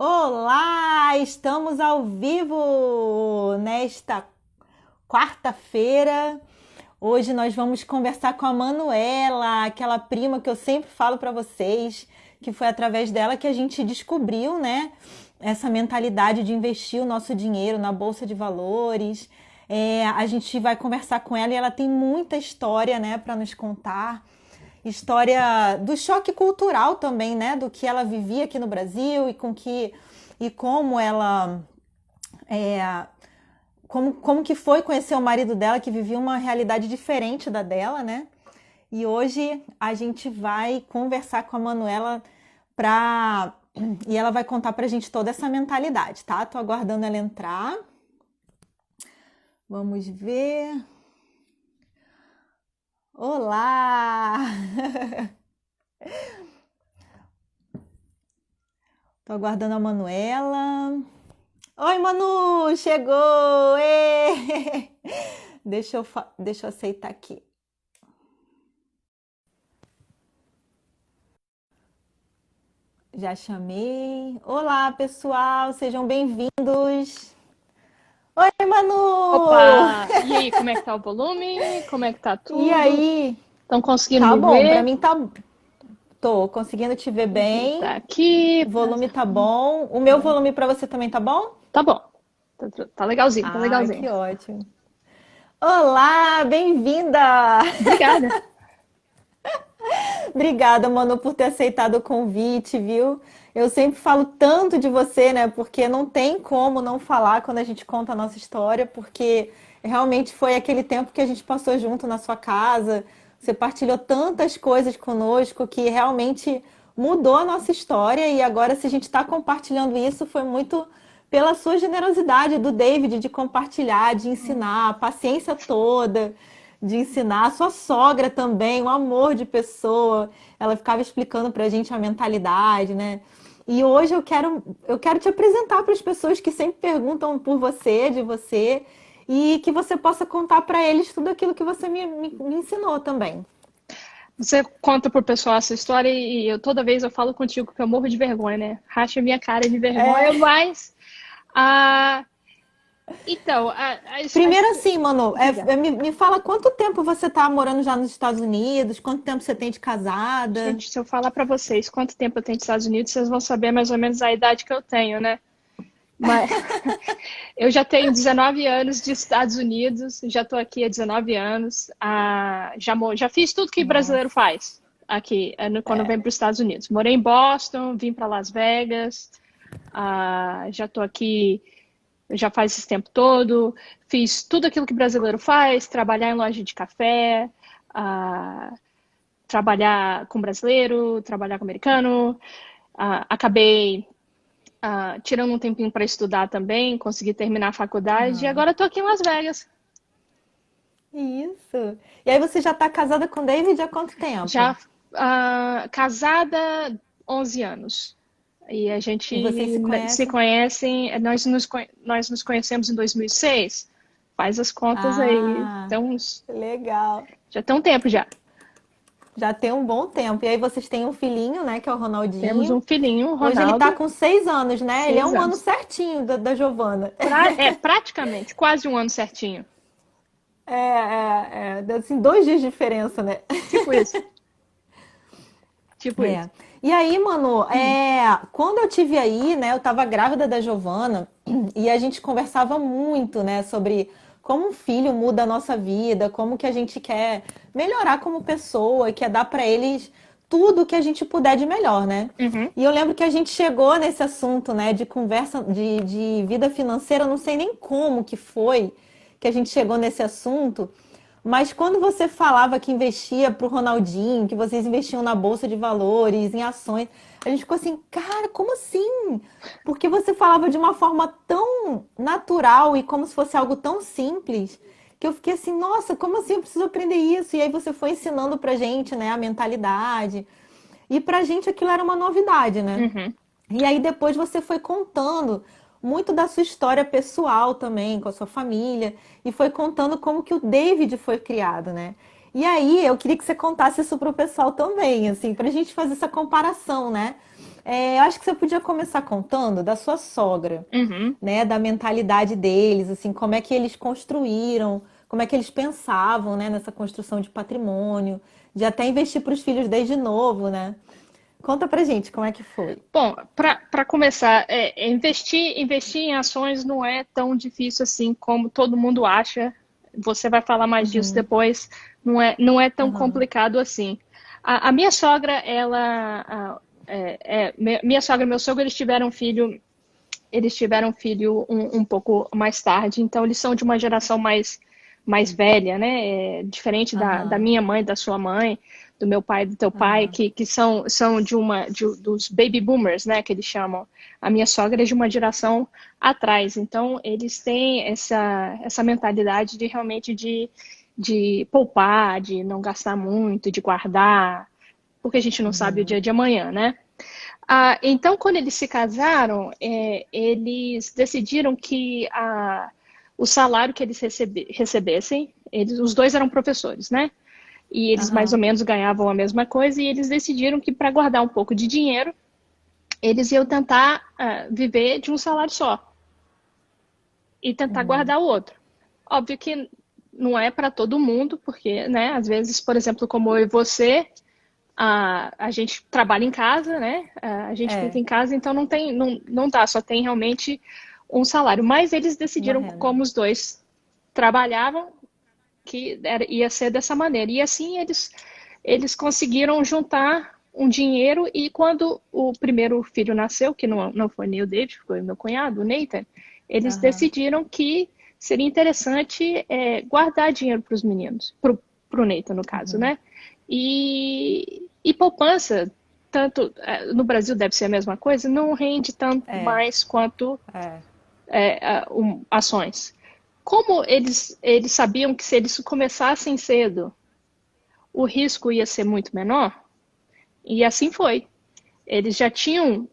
Olá, estamos ao vivo nesta quarta-feira. Hoje nós vamos conversar com a Manuela, aquela prima que eu sempre falo para vocês, que foi através dela que a gente descobriu, né, essa mentalidade de investir o nosso dinheiro na bolsa de valores. A gente vai conversar com ela e ela tem muita história, né, para nos contar. História do choque cultural também, né? Do que ela vivia aqui no Brasil e como ela como que foi conhecer o marido dela que vivia uma realidade diferente da dela, né? E hoje a gente vai conversar com a Manuela pra, e ela vai contar pra gente toda essa mentalidade, tá? Tô aguardando ela entrar. Vamos ver. Olá! Tô aguardando a Manuela. Oi, Manu! Chegou! Ê! Deixa eu aceitar aqui. Já chamei. Olá, pessoal! Sejam bem-vindos! Oi, Manu! Opa! E aí, como é que tá o volume? Como é que tá E tudo? aí? Estão conseguindo Tá me bom? Pra ver? mim tá. Tô conseguindo te ver Ajeitar bem. aqui. O volume tá bom. O meu volume pra você também tá bom? Tá bom. Tá legalzinho, tá Ah, legalzinho. que ótimo. Olá, bem-vinda! Obrigada. Obrigada, Manu, por ter aceitado o convite, viu? Eu sempre falo tanto de você, né? Porque não tem como não falar quando a gente conta a nossa história, porque realmente foi aquele tempo que a gente passou junto na sua casa. Você partilhou tantas coisas conosco que realmente mudou a nossa história. E agora, se a gente está compartilhando isso, foi muito pela sua generosidade do David de compartilhar, de ensinar, a paciência toda de ensinar. A sua sogra também, um amor de pessoa. Ela ficava explicando pra gente a mentalidade, né? E hoje eu quero te apresentar para as pessoas que sempre perguntam por você, de você, e que você possa contar para eles tudo aquilo que você me ensinou também. Você conta pro pessoal essa história e toda vez eu falo contigo que eu morro de vergonha, né? Racha minha cara de vergonha, É, mas. Ah, então, primeiro assim, Manu, diga. me fala quanto tempo você está morando já nos Estados Unidos, quanto tempo você tem de casada? Gente, se eu falar pra vocês quanto tempo eu tenho nos Estados Unidos, vocês vão saber mais ou menos a idade que eu tenho, né? Mas eu já tenho 19 anos de Estados Unidos, já estou aqui há 19 anos. Já fiz tudo que brasileiro Nossa. faz aqui, quando vem para os Estados Unidos. Morei em Boston, vim para Las Vegas, já estou aqui já faz esse tempo todo. Fiz tudo aquilo que brasileiro faz, trabalhar em loja de café, ah, trabalhar com brasileiro, trabalhar com americano. Acabei tirando um tempinho para estudar também, consegui terminar a faculdade e Ah, agora estou aqui em Las Vegas. isso. E aí você já está casada com o David há quanto tempo? Já casada 11 anos. E a gente E vocês se se conhecem? conhece, nós nos conhecemos em 2006. Faz as contas aí. Ah, Então, legal. já tem um tempo já. Já tem um bom tempo. E aí vocês têm um filhinho, né, que é o Temos um Ronaldinho. filhinho, o Hoje ele tá Ronaldo, com 6 anos, né? Ele é 6 um ano anos. certinho da Giovana. Praticamente, quase um ano certinho. Assim, 2 dias de diferença, né? Tipo isso, tipo isso. É. E aí, mano, quando eu tive aí, né, eu tava grávida da Giovana e a gente conversava muito, né, sobre como um filho muda a nossa vida, como que a gente quer melhorar como pessoa, quer dar pra eles tudo que a gente puder de melhor, né? Uhum. E eu lembro que a gente chegou nesse assunto, né, de conversa de vida financeira, eu não sei nem como que foi que a gente chegou nesse assunto. Mas quando você falava que investia para o Ronaldinho, que vocês investiam na bolsa de valores, em ações, a gente ficou assim, cara, como assim? Porque você falava de uma forma tão natural e como se fosse algo tão simples, que eu fiquei assim, nossa, como assim eu preciso aprender isso? E aí você foi ensinando pra gente, né, a mentalidade. E pra gente aquilo era uma novidade, né? Uhum. E aí depois você foi contando muito da sua história pessoal também, com a sua família, e foi contando como que o David foi criado, né? E aí eu queria que você contasse isso pro pessoal também, assim, pra gente fazer essa comparação, né? Eu acho que você podia começar contando da sua sogra, Uhum. né? Da mentalidade deles, assim, como é que eles construíram, como é que eles pensavam, né? Nessa construção de patrimônio, de até investir para os filhos desde novo, né? Conta pra gente como é que foi. Bom, para começar, investir em ações não é tão difícil assim como todo mundo acha. Você vai falar mais disso Uhum, depois. Não é tão aham, complicado assim. A minha sogra, minha sogra e meu sogro, eles tiveram filho um pouco mais tarde, então eles são de uma geração mais velha, né? Diferente da aham, minha mãe, da sua mãe, do meu pai, do teu pai, aham, que são dos baby boomers, né? Que eles chamam. A minha sogra é de uma geração atrás, então eles têm essa mentalidade de realmente de poupar, de não gastar muito, de guardar, porque a gente não sabe o dia uhum, de amanhã, né? Então, quando eles se casaram, eles decidiram que o salário que eles recebessem, os dois eram professores, né? E eles mais ou aham, menos ganhavam a mesma coisa, e eles decidiram que para guardar um pouco de dinheiro, eles iam tentar viver de um salário só e tentar uhum, guardar o outro. Óbvio que não é para todo mundo, porque, né, às vezes, por exemplo, como eu e você, a gente trabalha em casa, né? A gente fica é, em casa, então não dá, só tem realmente um salário. Mas eles uma decidiram, renda. como os dois trabalhavam, que ia ser dessa maneira. E assim eles conseguiram juntar um dinheiro, e quando o primeiro filho nasceu, que não foi nem o David, foi o meu cunhado, o Nathan, eles Aham, decidiram que seria interessante guardar dinheiro para os meninos, para o Nathan, no caso, uhum, né? E poupança, tanto no Brasil deve ser a mesma coisa, não rende tanto é, mais quanto é, ações. Como eles sabiam que se eles começassem cedo, o risco ia ser muito menor, e assim foi. Eles já tinham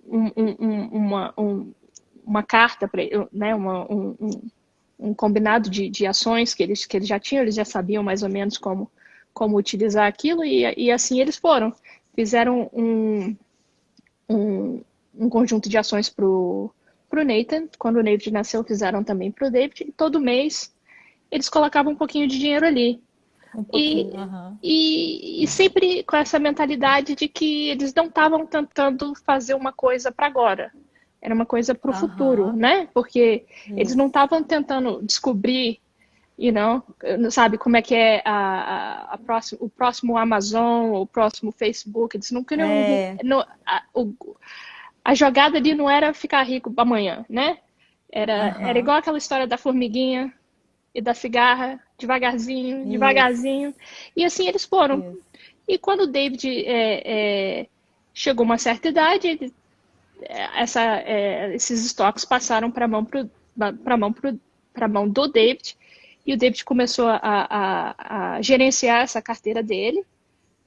uma carta, né, um combinado de ações que eles já tinham, eles já sabiam mais ou menos como utilizar aquilo, e assim eles foram. Fizeram um conjunto de ações pro Nathan. Quando o David nasceu, fizeram também pro David. E todo mês eles colocavam um pouquinho de dinheiro ali. um pouquinho, E, aham, e sempre com essa mentalidade de que eles não estavam tentando fazer uma coisa para agora. Era uma coisa para o futuro, aham, né? Porque eles não isso, estavam tentando descobrir, sabe, como é que é o próximo Amazon, o próximo Facebook. Eles não queriam. é, A jogada ali não era ficar rico amanhã, né? Era aham, igual aquela história da formiguinha e da cigarra, devagarzinho, isso, devagarzinho. E assim eles foram. isso, E quando o David chegou a uma certa idade, esses estoques passaram para a mão, para mão do David, e o David começou a gerenciar essa carteira dele,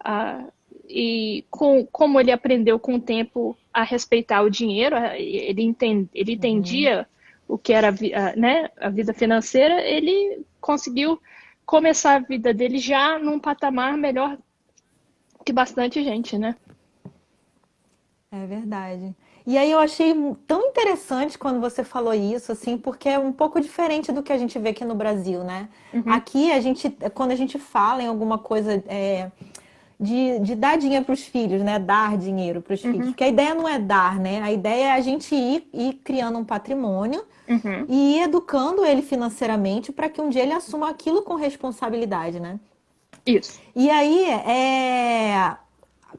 a, e como ele aprendeu com o tempo a respeitar o dinheiro, ele uhum. entendia o que era né, a vida financeira, ele conseguiu começar a vida dele já num patamar melhor que bastante gente, né? É verdade. E aí eu achei tão interessante quando você falou isso, assim, porque é um pouco diferente do que a gente vê aqui no Brasil, né? Uhum, Aqui a gente, quando a gente fala em alguma coisa de dar dinheiro para os filhos, né? Dar dinheiro para os filhos, uhum, porque a ideia não é dar, né? A ideia é a gente ir criando um patrimônio uhum. e ir educando ele financeiramente para que um dia ele assuma aquilo com responsabilidade, né? Isso. E aí,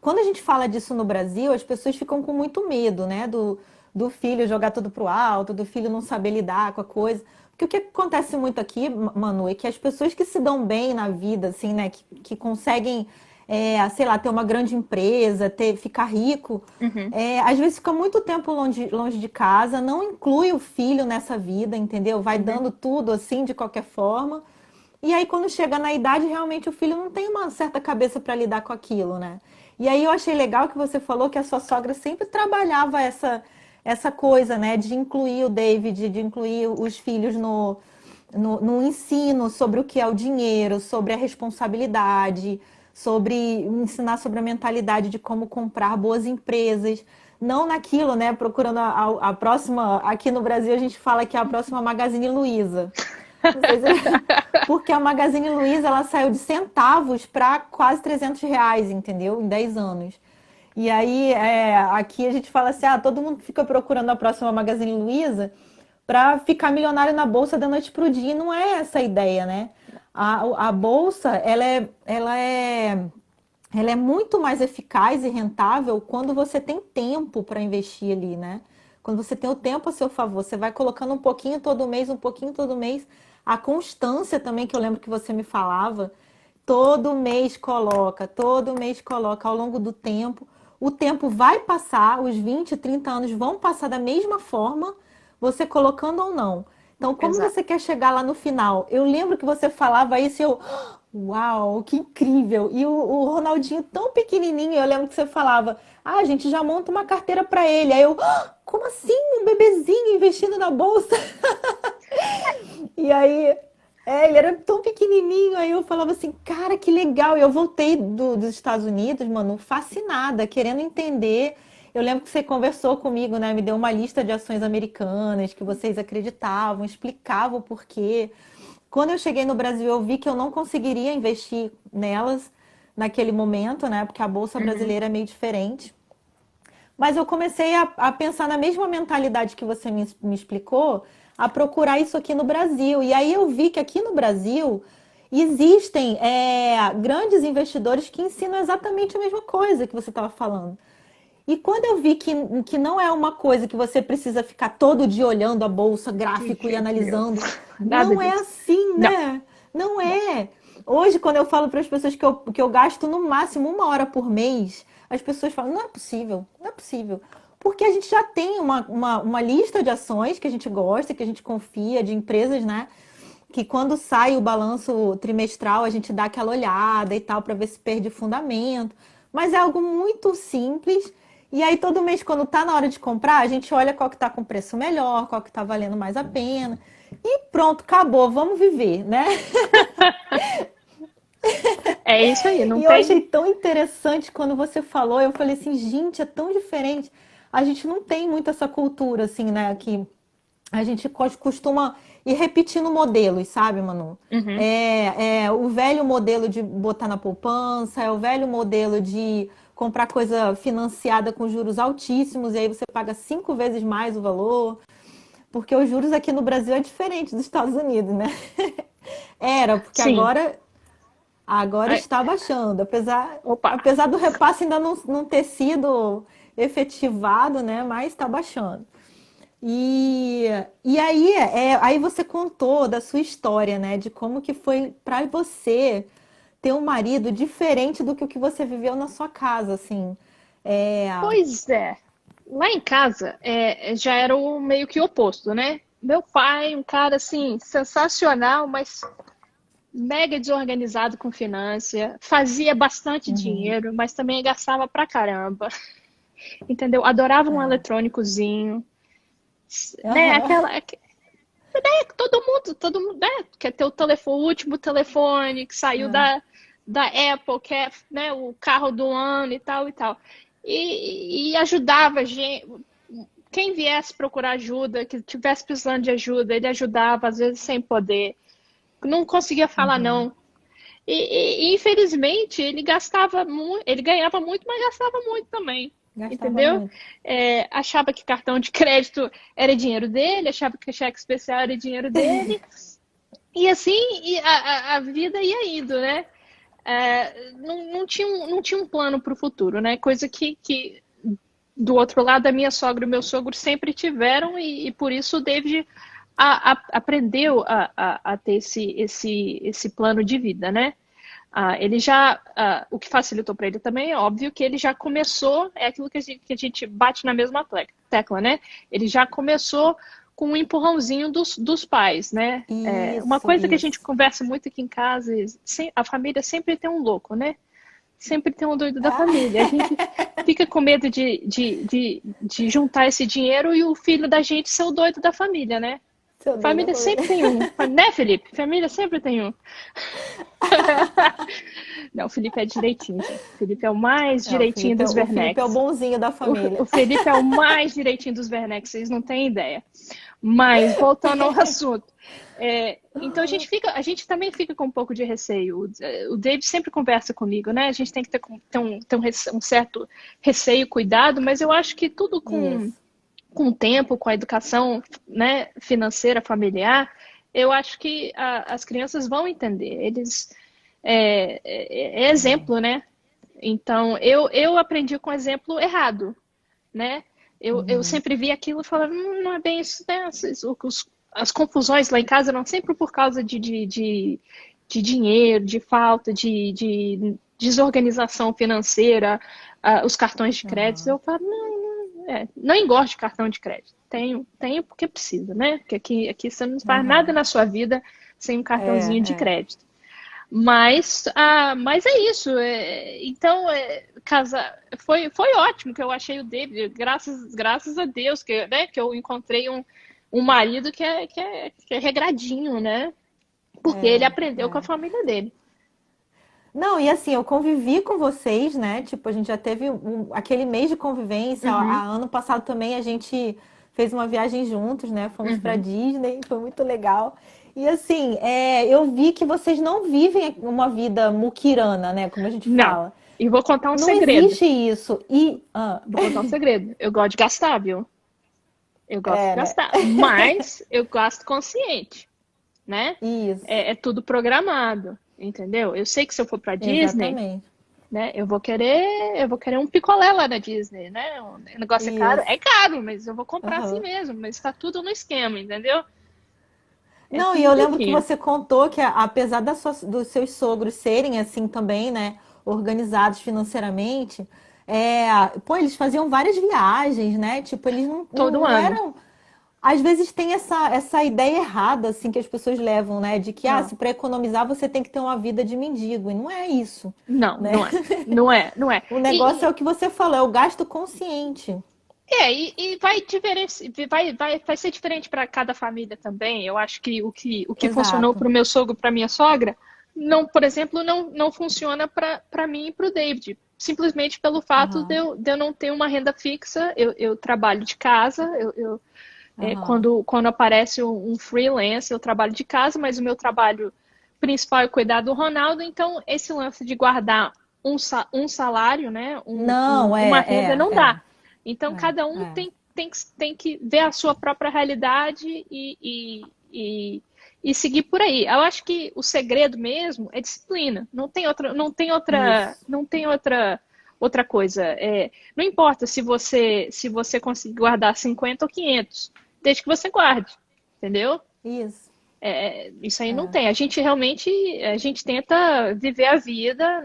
quando a gente fala disso no Brasil, as pessoas ficam com muito medo, né? Do filho jogar tudo pro alto, do filho não saber lidar com a coisa. Porque o que acontece muito aqui, Manu, é que as pessoas que se dão bem na vida, assim, né? Que conseguem, sei lá, ter uma grande empresa, ficar rico, Uhum, às vezes fica muito tempo longe de casa, não inclui o filho nessa vida, entendeu? Vai uhum. dando tudo assim, de qualquer forma. E aí, quando chega na idade, realmente o filho não tem uma certa cabeça para lidar com aquilo, né? E aí eu achei legal que você falou que a sua sogra sempre trabalhava essa coisa, né? De incluir o David, de incluir os filhos no ensino sobre o que é o dinheiro, sobre a responsabilidade, sobre ensinar sobre a mentalidade de como comprar boas empresas. não naquilo, né? Procurando a próxima. Aqui no Brasil a gente fala que é a próxima Magazine Luiza. Não sei se... Porque a Magazine Luiza ela saiu de centavos para quase R$ 300, entendeu? Em 10 anos. E aí, aqui a gente fala assim, todo mundo fica procurando a próxima Magazine Luiza para ficar milionário na bolsa da noite pro dia. E não é essa a ideia, né? A bolsa, ela é muito mais eficaz e rentável quando você tem tempo para investir ali, né? Quando você tem o tempo a seu favor, você vai colocando um pouquinho todo mês, um pouquinho todo mês. A constância também, que eu lembro que você me falava, todo mês coloca ao longo do tempo. O tempo vai passar, os 20, 30 anos vão passar da mesma forma, você colocando ou não. Então, como Exato. você quer chegar lá no final? Eu lembro que você falava isso e eu, uau, que incrível! E o Ronaldinho tão pequenininho, eu lembro que você falava, a gente já monta uma carteira para ele. Aí eu, como assim? Um bebezinho investindo na bolsa? E aí, ele era tão pequenininho, aí eu falava assim, cara, que legal. E eu voltei dos Estados Unidos, mano, fascinada, querendo entender. Eu lembro que você conversou comigo, né? Me deu uma lista de ações americanas que vocês acreditavam, explicavam o porquê. Quando eu cheguei no Brasil, eu vi que eu não conseguiria investir nelas naquele momento, né? Porque a bolsa Uhum. brasileira é meio diferente. Mas eu comecei a pensar na mesma mentalidade que você me explicou, a procurar isso aqui no Brasil. E aí eu vi que aqui no Brasil existem grandes investidores que ensinam exatamente a mesma coisa que você estava falando. E quando eu vi que não é uma coisa que você precisa ficar todo dia olhando a bolsa, De gráfico e jeito nenhum. analisando, Nada não é disso. assim, Não. né? Não é. Hoje, quando eu falo para as pessoas que eu gasto no máximo 1 hora por mês, as pessoas falam, não é possível, não é possível. Porque a gente já tem uma lista de ações que a gente gosta, que a gente confia, de empresas, né? Que quando sai o balanço trimestral, a gente dá aquela olhada e tal, para ver se perde fundamento. Mas é algo muito simples. E aí, todo mês, quando tá na hora de comprar, a gente olha qual que tá com preço melhor, qual que tá valendo mais a pena. E pronto, acabou, vamos viver, né? É isso aí, não E eu achei tem. tão interessante quando você falou, eu falei assim, gente, é tão diferente. A gente não tem muito essa cultura, assim, né? Que a gente costuma ir repetindo modelos, sabe, Manu? Uhum. É o velho modelo de botar na poupança, é o velho modelo de comprar coisa financiada com juros altíssimos, e aí você paga 5 vezes mais o valor, porque os juros aqui no Brasil é diferente dos Estados Unidos, né? Era, porque Sim. agora Ai, está baixando, apesar, opa. apesar do repasse ainda não ter sido efetivado, né? Mas está baixando. E, aí você contou da sua história, né? De como que foi para você ter um marido diferente do que o que você viveu na sua casa, assim. É, Pois é. Lá em casa já era o meio que oposto, né? Meu pai, um cara assim, sensacional, mas mega desorganizado com finança, fazia bastante uhum, dinheiro, mas também gastava pra caramba, entendeu? Adorava um é, eletrônicozinho, né? aham, Todo mundo, né? Quer ter o telefone, o último telefone que saiu é, da Apple, quer, né? O carro do ano e tal e tal. E ajudava a gente, quem viesse procurar ajuda, que tivesse precisando de ajuda, ele ajudava, às vezes sem poder. Não conseguia falar uhum. não. Infelizmente, ele gastava muito, ele ganhava muito, mas gastava muito também. Gastava Entendeu? muito. Achava que cartão de crédito era dinheiro dele, achava que cheque especial era dinheiro dele, e assim a vida ia indo, né? Não tinha um plano para o futuro, né? Coisa que do outro lado, a minha sogra e o meu sogro sempre tiveram, e por isso o David aprendeu a ter esse plano de vida, né? O que facilitou para ele também é óbvio que ele já começou, é aquilo que a gente bate na mesma tecla, né? Ele já começou com um empurrãozinho dos pais, né? Uma Isso, coisa que a gente isso. conversa muito aqui em casa, a família sempre tem um louco, né? Sempre tem um doido da Ah, família. A gente fica com medo de juntar esse dinheiro e o filho da gente ser o doido da família, né? seu Deus da Família família. sempre tem um, né, Felipe? Família sempre tem um. Não, o Felipe é direitinho, gente. O Felipe é o mais direitinho dos O Felipe é o Wernecs. bonzinho da família. O Felipe é o mais direitinho dos Wernecs, vocês não têm ideia. Mas, voltando ao assunto. Então, a gente também fica com um pouco de receio. O David sempre conversa comigo, né? A gente tem que ter um certo receio, cuidado, mas eu acho que tudo Isso. com o tempo, com a educação, né, financeira, familiar, eu acho que as crianças vão entender. Eles é exemplo, né? Então, eu aprendi com exemplo errado, né? Eu Uhum. sempre vi aquilo e falava, não é bem isso, né? As confusões lá em casa eram sempre por causa de dinheiro, de falta, de desorganização financeira, os cartões de crédito. Aham. Eu falo, não engorde de cartão de crédito. Tenho porque precisa, né? Porque aqui você não faz nada Aham. na sua vida sem um cartãozinho de É. crédito. Mas é isso. Então, foi ótimo que eu achei o David, graças a Deus, né, que eu encontrei um marido que é regradinho, né? Porque ele aprendeu com a É. família dele. Não, e assim, eu convivi com vocês, né? Tipo, a gente já teve aquele mês de convivência. Uhum, Ano passado também a gente fez uma viagem juntos, né? Fomos para uhum. Disney, foi muito legal. E assim, eu vi que vocês não vivem uma vida muquirana, né? Como a gente Não. fala. E vou contar um Não segredo. existe isso. Vou contar um segredo. Eu gosto de gastar, viu? Eu gosto de Né? gastar. Mas eu gasto consciente, né? Isso, É tudo programado, entendeu? Eu sei que se eu for para Disney, exatamente. né, eu vou querer um picolé lá na Disney, né? O negócio Isso. é caro, mas eu vou comprar assim Aham. mesmo, mas está tudo no esquema, entendeu? É Não, e tudo eu lembro que bonitinho. você contou que apesar dos seus sogros serem assim também, né, organizados financeiramente, pô, eles faziam várias viagens, né? Tipo, eles Todo não ano. eram. Às vezes tem essa ideia errada, assim, que as pessoas levam, né? De que, Não, se para economizar você tem que ter uma vida de mendigo. E não é isso, não, né? não é. Não é, não é. O negócio é o que você falou, é o gasto consciente. E vai ser diferente para cada família também. Eu acho que o que funcionou Exato. para o meu sogro, para minha sogra, não, por exemplo, não funciona para mim e para o David. Simplesmente pelo fato de Aham, eu não ter uma renda fixa, eu trabalho de casa, aham. quando aparece um freelance, eu trabalho de casa, mas o meu trabalho principal é cuidar do Ronaldo, então esse lance de guardar um salário, né, Não, uma renda não dá. Então, cada um é. tem que ver a sua própria realidade e seguir por aí. Eu acho que o segredo mesmo é disciplina. Isso. Não tem outra coisa. Não importa se você conseguir guardar 50 ou 500, desde que você guarde, entendeu? Isso. Isso aí não É. tem. A gente tenta viver a vida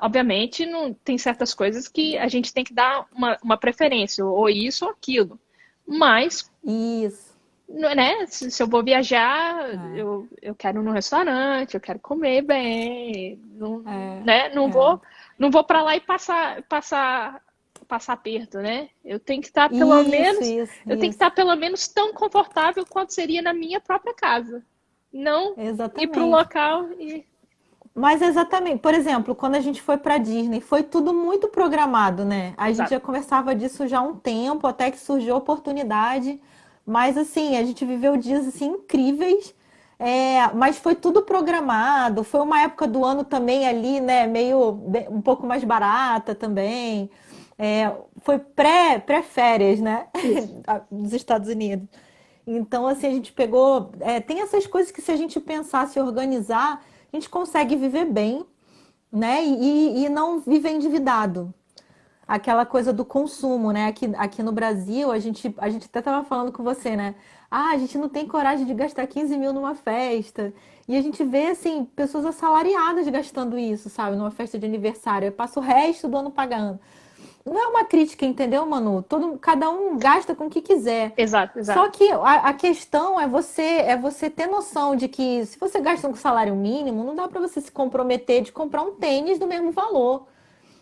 obviamente, não, tem certas coisas que a gente tem que dar uma preferência, ou isso ou aquilo. Mas, Isso. né, se eu vou viajar, É. eu quero ir num restaurante, eu quero comer bem, não, É. né, É. não vou para lá e passar aperto, né? Isso, isso, Eu tenho que isso. estar pelo menos tão confortável quanto seria na minha própria casa. Não ir para o Exatamente. local e. Mas exatamente, por exemplo, quando a gente foi para Disney, foi tudo muito programado, né? A gente Exato. já conversava disso já há um tempo, até que surgiu a oportunidade. Mas assim, a gente viveu dias assim incríveis. Mas foi tudo programado. Foi uma época do ano também ali, né? Um pouco mais barata também. Foi pré-férias, né? Isso. Nos Estados Unidos. Então, assim, a gente pegou. Tem essas coisas que, se a gente pensar, se organizar, a gente consegue viver bem, né? E não viver endividado. Aquela coisa do consumo, né? Aqui no Brasil, a gente até estava falando com você, né? A gente não tem coragem de gastar 15 mil numa festa. E a gente vê, assim, pessoas assalariadas gastando isso, sabe? Numa festa de aniversário. Passa o resto do ano pagando. Não é uma crítica, entendeu, Manu? Cada um gasta com o que quiser. Exato, Só exato. que a questão é você ter noção de que, se você gasta um salário mínimo, não dá para você se comprometer de comprar um tênis do mesmo valor,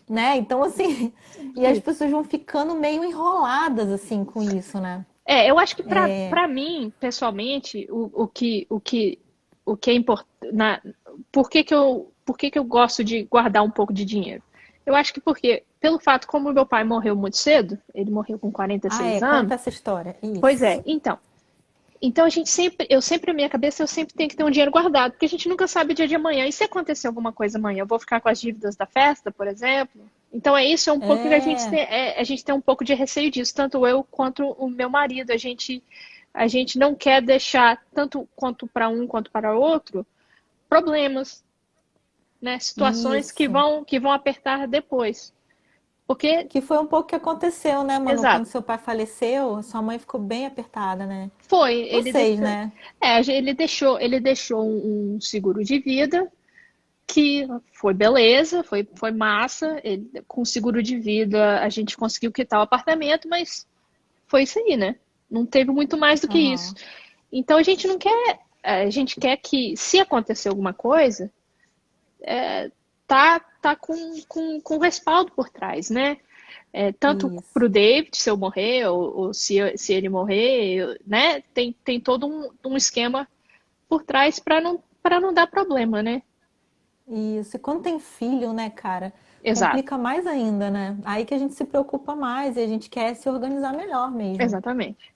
né? Então, assim, e as Isso. pessoas vão ficando meio enroladas assim com isso, né? Eu acho que É, para mim, pessoalmente, o que é importante. Por que que eu por que que eu gosto de guardar um pouco de dinheiro? Eu acho que porque, pelo fato como meu pai morreu muito cedo, ele morreu com Ah, 46 é, anos, conta essa história. pois é, Isso. então a gente sempre, eu sempre na minha cabeça, eu sempre tenho que ter um dinheiro guardado, porque a gente nunca sabe o dia de amanhã. E se acontecer alguma coisa amanhã, eu vou ficar com as dívidas da festa, por exemplo? Então é isso, é um pouco que É, a gente tem um pouco de receio disso, tanto eu quanto o meu marido. A gente não quer deixar, tanto quanto para um quanto para outro, problemas, né? Situações isso. que vão apertar depois. Porque, Que foi um pouco que aconteceu, né, Manu? Quando exato, seu pai faleceu, sua mãe ficou bem apertada, né? foi, Vocês, né? ele deixou um seguro de vida que foi beleza, foi massa. Ele, com seguro de vida a gente conseguiu quitar o apartamento, mas foi isso aí, né? Não teve muito mais do que isso. Aham. Então a gente não quer, a gente quer que, se acontecer alguma coisa, tá com respaldo por trás, né? É, tanto Isso. para o David, se eu morrer, ou se ele morrer, né? Tem todo um esquema por trás para não dar problema, né? Isso. E quando tem filho, né, cara, Exato, complica mais ainda, né? Aí que a gente se preocupa mais e a gente quer se organizar melhor mesmo, exatamente.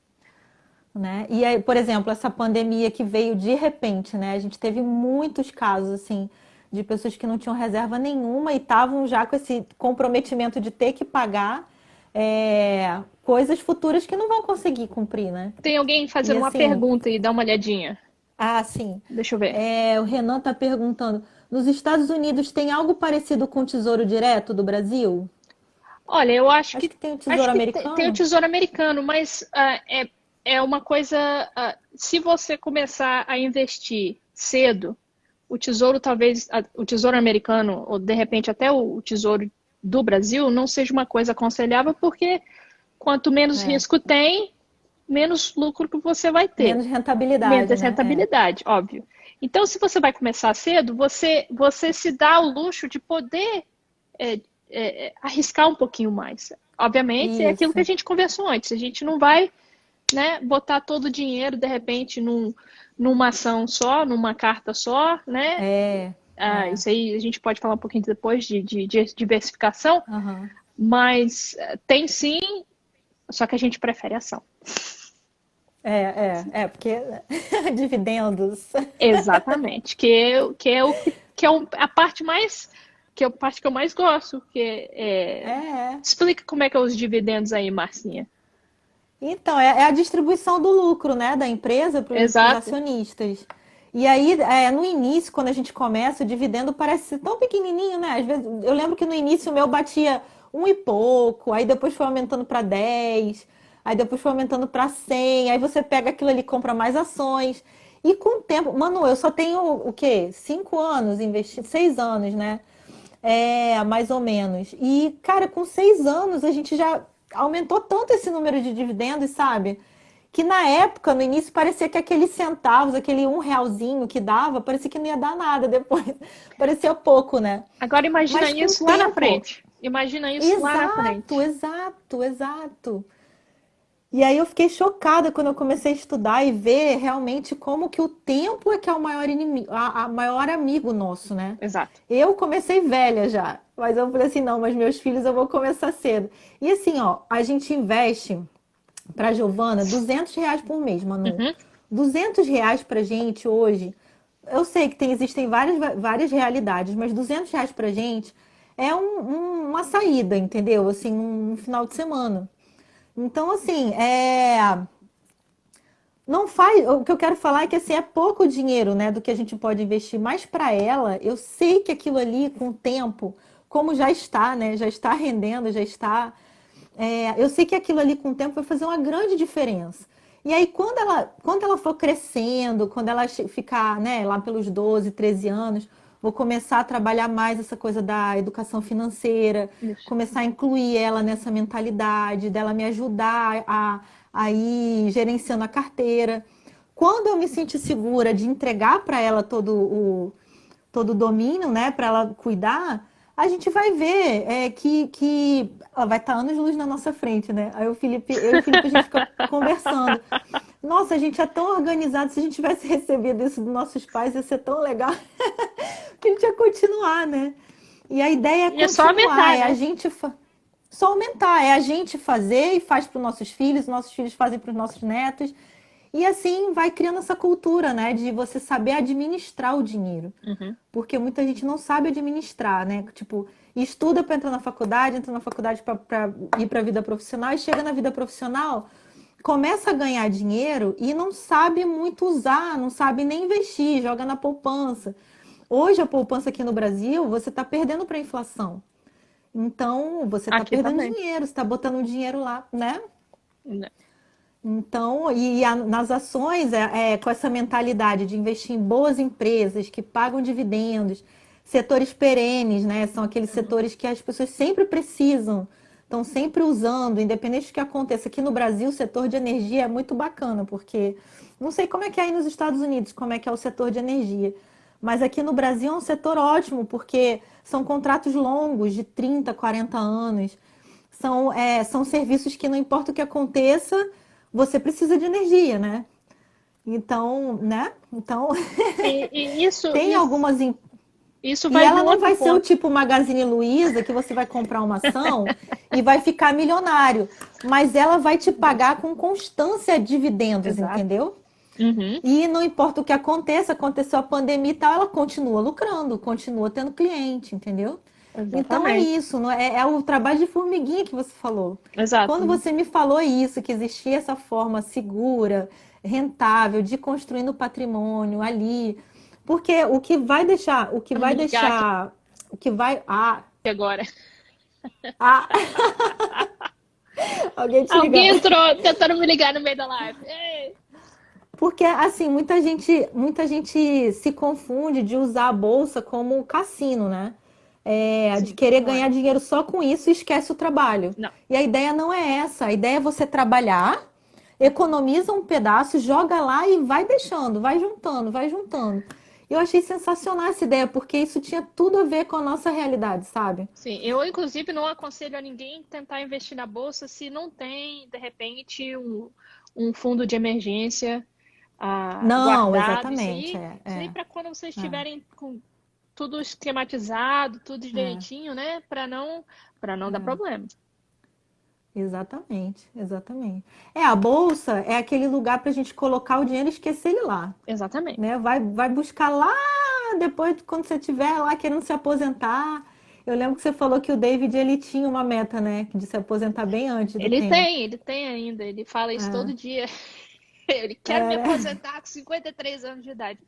né? E aí, por exemplo, essa pandemia que veio de repente, né? A gente teve muitos casos, assim, de pessoas que não tinham reserva nenhuma e estavam já com esse comprometimento de ter que pagar coisas futuras que não vão conseguir cumprir, né? Tem alguém E fazendo uma assim, pergunta e dá uma olhadinha. sim. Deixa eu ver. O Renan está perguntando: nos Estados Unidos tem algo parecido com o Tesouro Direto do Brasil? Olha, eu Acho que tem o acho Tesouro que tem o Americano. Tesouro Americano, mas é uma coisa. Se você começar a investir cedo, o Tesouro talvez o Tesouro Americano ou de repente até o Tesouro do Brasil não seja uma coisa aconselhável, porque quanto menos É, risco tem, menos lucro que você vai ter. menos rentabilidade, Menos né? rentabilidade, óbvio. Então, se você vai começar cedo, você se dá o luxo de poder é, arriscar um pouquinho mais. Obviamente, é aquilo que a Isso. gente conversou antes. A gente não vai, né, botar todo o dinheiro, de repente, numa ação só, numa carta só, né? É, é. Isso aí a gente pode falar um pouquinho depois de diversificação, Aham. mas tem sim, só que a gente prefere ação. Porque dividendos. Exatamente, que é a parte mais que é a parte que eu mais gosto, É. explica como é que é os dividendos aí, Marcinha. Então, é a distribuição do lucro, né, da empresa para os Exato. acionistas. E aí, no início, quando a gente começa, o dividendo parece ser tão pequenininho, né? Às vezes, eu lembro que no início o meu batia um e pouco, aí depois foi aumentando para 10, aí depois foi aumentando para 100, aí você pega aquilo ali, e compra mais ações. E com o tempo, Manu, eu só tenho o quê? 5 anos investindo, 6 anos, né? Mais ou menos. E, cara, com 6 anos a gente já aumentou tanto esse número de dividendos, sabe? Que na época, no início, parecia que aqueles centavos, aquele R$ 1 que dava, parecia que não ia dar nada depois. Parecia pouco, né? Agora imagina Mas com o isso lá na tempo. frente. Imagina isso lá na Exato, frente. exato, exato. E aí eu fiquei chocada quando eu comecei a estudar e ver realmente como que o tempo é que é o maior inimigo, a maior amigo nosso, né? Exato. Eu comecei velha já, mas eu falei assim, não, mas meus filhos eu vou começar cedo. E assim, ó, a gente investe para Giovana R$ 200 por mês, Manu. Uhum. R$ 200 pra gente hoje, eu sei que existem várias realidades, mas R$ 200 pra gente é uma saída, entendeu? Assim, um final de semana. Então, assim, não faz. O que eu quero falar é que assim, é pouco dinheiro, né, do que a gente pode investir, mas para ela, eu sei que aquilo ali, com o tempo, como já está, né, já está rendendo, já está. Eu sei que aquilo ali, com o tempo, vai fazer uma grande diferença. E aí, quando ela for crescendo, quando ela ficar, né, lá pelos 12, 13 anos, vou começar a trabalhar mais essa coisa da educação financeira, Isso. começar a incluir ela nessa mentalidade, dela me ajudar a ir gerenciando a carteira. Quando eu me sentir segura de entregar para ela todo o domínio, né, para ela cuidar, a gente vai ver que ela vai estar anos-luz na nossa frente, né? Aí eu e o Felipe, a gente fica conversando. Nossa, a gente é tão organizado, se a gente tivesse recebido isso dos nossos pais, ia ser tão legal. a gente ia continuar, né? E a ideia é E é só continuar, aumentar, é a né? gente só aumentar, é a gente fazer e faz para os nossos filhos fazem para os nossos netos. E assim vai criando essa cultura, né, de você saber administrar o dinheiro. Uhum. Porque muita gente não sabe administrar, né? Tipo, estuda para entrar na faculdade, entra na faculdade para ir para a vida profissional e chega na vida profissional, começa a ganhar dinheiro e não sabe muito usar, não sabe nem investir, joga na poupança. Hoje a poupança aqui no Brasil, você está perdendo para a inflação. Então, você está Aqui perdendo também. dinheiro, você está botando dinheiro lá, né? Né? Então, nas ações, com essa mentalidade de investir em boas empresas que pagam dividendos, setores perenes, né? São aqueles setores que as pessoas sempre precisam, estão sempre usando, independente do que aconteça. Aqui no Brasil, o setor de energia é muito bacana, porque não sei como é que é aí nos Estados Unidos, como é que é o setor de energia. Mas aqui no Brasil é um setor ótimo, porque são contratos longos, de 30, 40 anos. São serviços que não importa o que aconteça, você precisa de energia, né? Então, né? Então, E tem algumas. isso E vai ela no não outro vai ser o ponto. tipo Magazine Luiza que você vai comprar uma ação e vai ficar milionário. Mas ela vai te pagar com constância dividendos, Exato. entendeu? Uhum. E não importa o que aconteça, aconteceu a pandemia e tal, ela continua lucrando, continua tendo cliente, entendeu? Então é Exatamente. isso, não é o trabalho de formiguinha que você falou. Exato. Quando você me falou isso, que existia essa forma segura, rentável de construir no patrimônio ali, porque Vamos me ligar aqui o que vai, agora. ah, alguém te Alguém ligando. entrou tentando me ligar no meio da live. Ei! Porque, assim, muita gente se confunde de usar a bolsa como cassino, né? De Sim, querer não é. ganhar dinheiro só com isso e esquece o trabalho. Não. E a ideia não é essa. A ideia é você trabalhar, economiza um pedaço, joga lá e vai deixando, vai juntando, vai juntando. Eu achei sensacional essa ideia, porque isso tinha tudo a ver com a nossa realidade, sabe? Sim, eu inclusive não aconselho a ninguém tentar investir na bolsa se não tem, de repente, um fundo de emergência Não, guardado. exatamente. Isso aí para quando vocês É, estiverem com tudo esquematizado, tudo é, direitinho, né? Para não dar é. problema. Exatamente, exatamente. A bolsa é aquele lugar para a gente colocar o dinheiro e esquecer ele lá, Exatamente. né? Vai buscar lá depois, quando você estiver lá querendo se aposentar. Eu lembro que você falou que o David ele tinha uma meta, né? De se aposentar bem antes do tempo. Ele tem ainda, ele fala isso todo É, dia. Ele quer me né? aposentar com 53 anos de idade.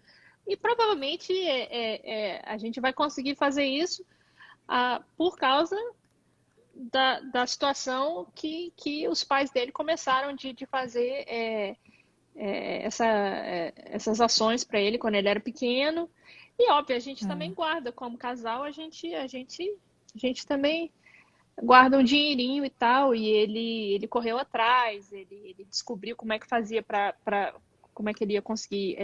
E provavelmente a gente vai conseguir fazer isso por causa da situação que os pais dele começaram de fazer essas ações para ele quando ele era pequeno. E óbvio, a gente também É. guarda como casal, a gente também guarda um dinheirinho e tal, e ele correu atrás, ele descobriu como é que fazia como é que ele ia conseguir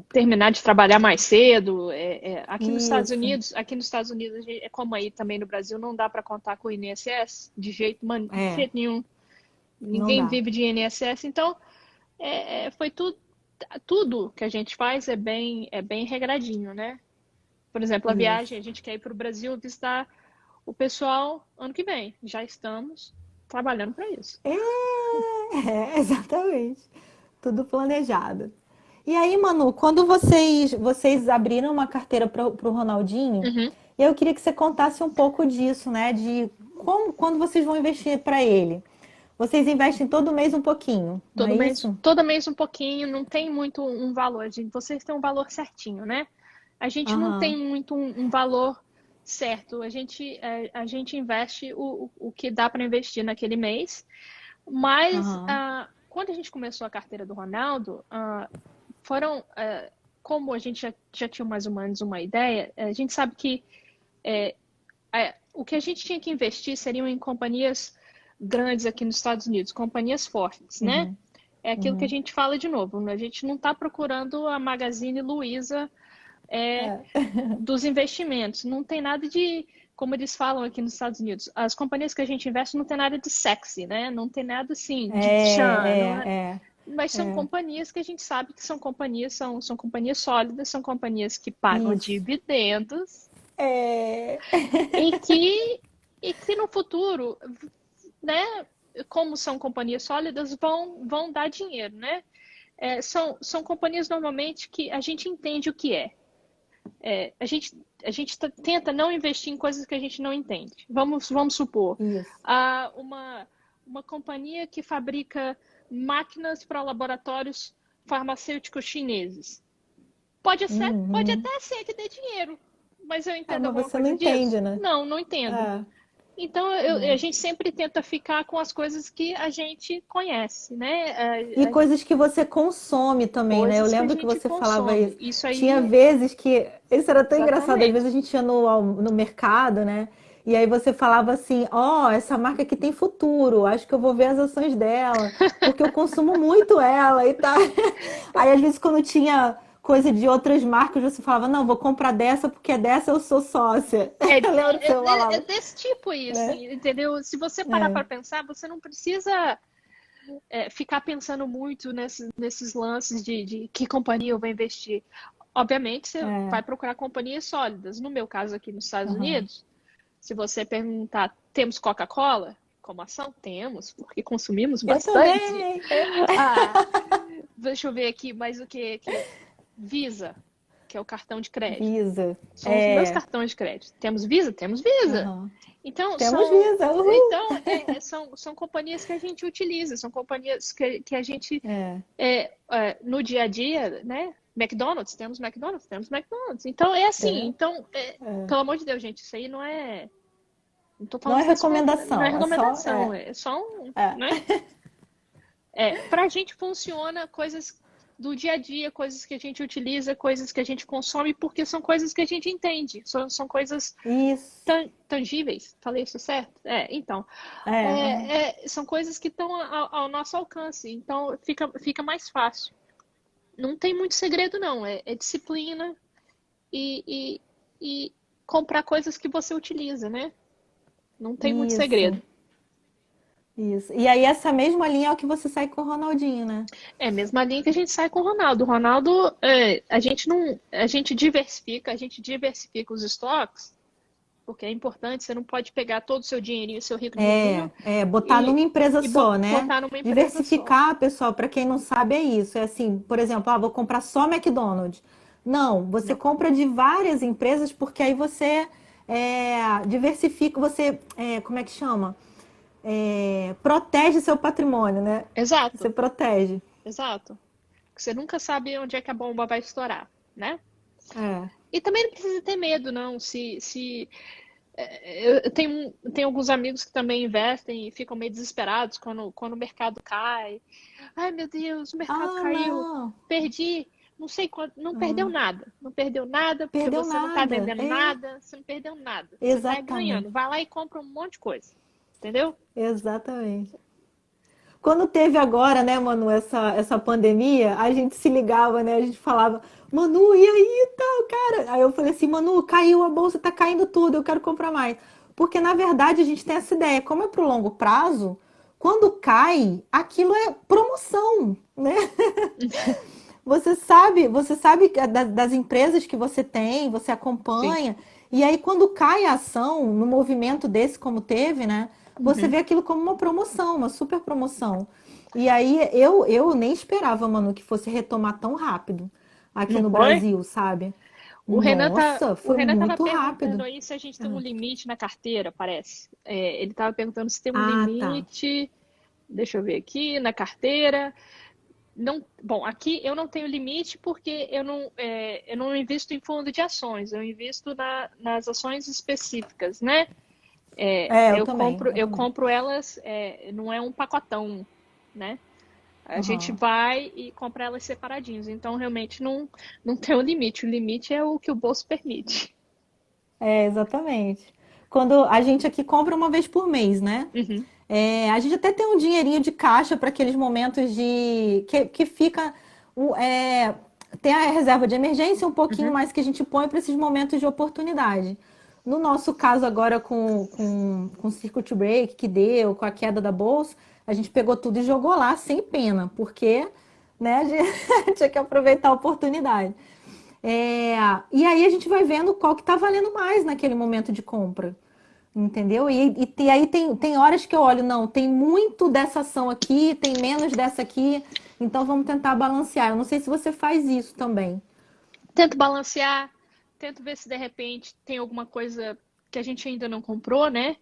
terminar de trabalhar mais cedo. Isso. Aqui nos Estados Unidos, é como aí também no Brasil, não dá para contar com o INSS de É, jeito nenhum. não Ninguém dá. vive de INSS, então foi tudo que a gente faz é bem regradinho, né? Por exemplo, a viagem, Isso. a gente quer ir para o Brasil visitar o pessoal ano que vem. Já estamos trabalhando para isso. Exatamente. Tudo planejado. E aí, Manu, quando vocês abriram uma carteira para o Ronaldinho, Uhum. eu queria que você contasse um pouco disso, né? De quando vocês vão investir para ele. Vocês investem todo mês um pouquinho, não é isso? Todo mês um pouquinho, não tem muito um valor. Vocês têm um valor certinho, né? A gente não tem Aham, muito um valor certo. A gente investe o que dá para investir naquele mês. Mas aham, quando a gente começou a carteira do Ronaldo, foram, como a gente já tinha mais ou menos uma ideia, a gente sabe que o que a gente tinha que investir seriam em companhias grandes aqui nos Estados Unidos, companhias fortes, né? uhum, É aquilo que a uhum. gente fala de novo, né? A gente não está procurando a Magazine Luiza É. dos investimentos. Não tem nada de, como eles falam aqui nos Estados Unidos, as companhias que a gente investe não tem nada de sexy, né? Não tem nada assim de tchan, não é, É. Mas são É, companhias que a gente sabe que são companhias, são companhias sólidas, são companhias que pagam isso. dividendos É, e que, e que no futuro, né, como são companhias sólidas, vão dar dinheiro, né? São companhias normalmente que a gente entende o que é. A gente tenta não investir em coisas que a gente não entende. Vamos supor, isso. ah, uma companhia que fabrica máquinas para laboratórios farmacêuticos chineses. Pode Uhum. até ser que dê dinheiro, mas eu É, entendo mas alguma você não coisa entende, disso? né? Não, não entendo. É, Então, a é. gente sempre tenta ficar com as coisas que a gente conhece, né? E coisas que você consome também, né? Eu Coisas que a lembro que gente você falava consome. isso. Isso Tinha aí, vezes que. Isso era tão engraçado. Às exatamente. vezes a gente ia no mercado, né? E aí você falava assim: Ó, essa marca aqui tem futuro. Acho que eu vou ver as ações dela, porque eu consumo muito ela e tal. Aí às vezes quando tinha coisa de outras marcas, você falava: Não, vou comprar dessa porque dessa eu sou sócia. É, Eu lembro que você é falava, desse tipo isso, né? entendeu? Se você parar É, para pensar, você não precisa ficar pensando muito nesses lances de que companhia eu vou investir. Obviamente, você vai é. procurar companhias sólidas. No meu caso aqui nos Estados Aham. Unidos, se você perguntar, temos Coca-Cola como ação? Temos, porque consumimos Eu bastante. também. Ah, deixa eu ver aqui mais o que. Visa, que é o cartão de crédito. Visa. São os meus É. cartões de crédito. Temos Visa? Temos Visa. Aham. Então, Temos Visa. Uhul. são companhias que a gente utiliza, são companhias que a gente, É. no dia a dia, né? McDonald's, temos McDonald's, temos McDonald's. Então, é assim. É. Então, É. pelo amor de Deus, gente, isso aí não é. Não tô Não falando é que isso não é recomendação, é só. recomendação, é só um, É. né? Pra gente funciona coisas do dia a dia, coisas que a gente utiliza, coisas que a gente consome, porque são coisas que a gente entende, são coisas Isso. tangíveis. Falei isso certo? Então, É. Aham. são coisas que estão ao nosso alcance, então fica mais fácil. Não tem muito segredo, não, é disciplina e, e comprar coisas que você utiliza, né? Não tem muito Isso. segredo. Isso. E aí, essa mesma linha é o que você sai com o Ronaldinho, né? É a mesma linha que a gente sai com o Ronaldo. O Ronaldo, a gente não, a gente diversifica os estoques, porque é importante, você não pode pegar todo o seu dinheirinho, seu rico dinheirinho Botar e, numa empresa e só, né? botar numa empresa só. Diversificar, pessoal, para quem não sabe, é isso. É assim, por exemplo, vou comprar só McDonald's. Não, você Não. compra de várias empresas, porque aí você diversifica, como é que chama? Protege seu patrimônio, né? Você Exato, protege. exato. Porque você nunca sabe onde é que a bomba vai estourar, né? É. E também não precisa ter medo, não. Eu tenho alguns amigos que também investem e ficam meio desesperados quando o mercado cai. Ai, meu Deus, o mercado Ah, caiu, não. perdi, não sei quanto, não perdeu Ah, nada. Não perdeu nada, porque perdeu você não está nada. vendendo É, nada, você não perdeu nada. Você está ganhando. exatamente. Vai lá e compra um monte de coisa. Entendeu? Exatamente. Quando teve agora, né, Manu, essa pandemia, a gente se ligava, né? A gente falava, Manu, e aí, tal, cara? Aí eu falei assim, Manu, caiu a bolsa, tá caindo tudo, eu quero comprar mais. Porque, na verdade, a gente tem essa ideia, como é pro longo prazo, quando cai, aquilo é promoção, né? Você sabe das empresas que você tem, você Sim. acompanha, e aí quando cai a ação, no movimento desse como teve, né? Você Uhum. vê aquilo como uma promoção, uma super promoção. E aí eu nem esperava, mano, que fosse retomar tão rápido aqui Não no foi? Brasil, sabe? O Nossa, foi Renan tava muito perguntando rápido. aí se a gente tem um Ah, limite na carteira, parece. Ele tava perguntando se tem um ah, tá. limite. Deixa eu ver aqui na carteira. Não, bom, aqui eu não tenho limite porque eu não invisto em fundo de ações, eu invisto nas ações específicas, né? Eu também, eu Eu também. compro elas, não é um pacotão, né? A gente Aham. vai e compra elas separadinhos, então realmente não tem um limite, o limite é o que o bolso permite. Exatamente. Quando a gente aqui compra uma vez por mês, né? Uhum, A gente até tem um dinheirinho de caixa para aqueles momentos que fica. Tem a reserva de emergência um pouquinho uhum, mais que a gente põe para esses momentos de oportunidade. No nosso caso agora com o circuit break que deu, com a queda da bolsa, a gente pegou tudo e jogou lá sem pena, porque, né, a gente tinha que aproveitar a oportunidade. É, e aí a gente vai vendo qual que tá valendo mais naquele momento de compra. Entendeu? E aí tem horas que eu olho, não, tem muito dessa ação aqui, tem menos dessa aqui, então vamos tentar balancear. Eu não sei se você faz isso também. Tento balancear, tento ver se de repente tem alguma coisa que a gente ainda não comprou, né?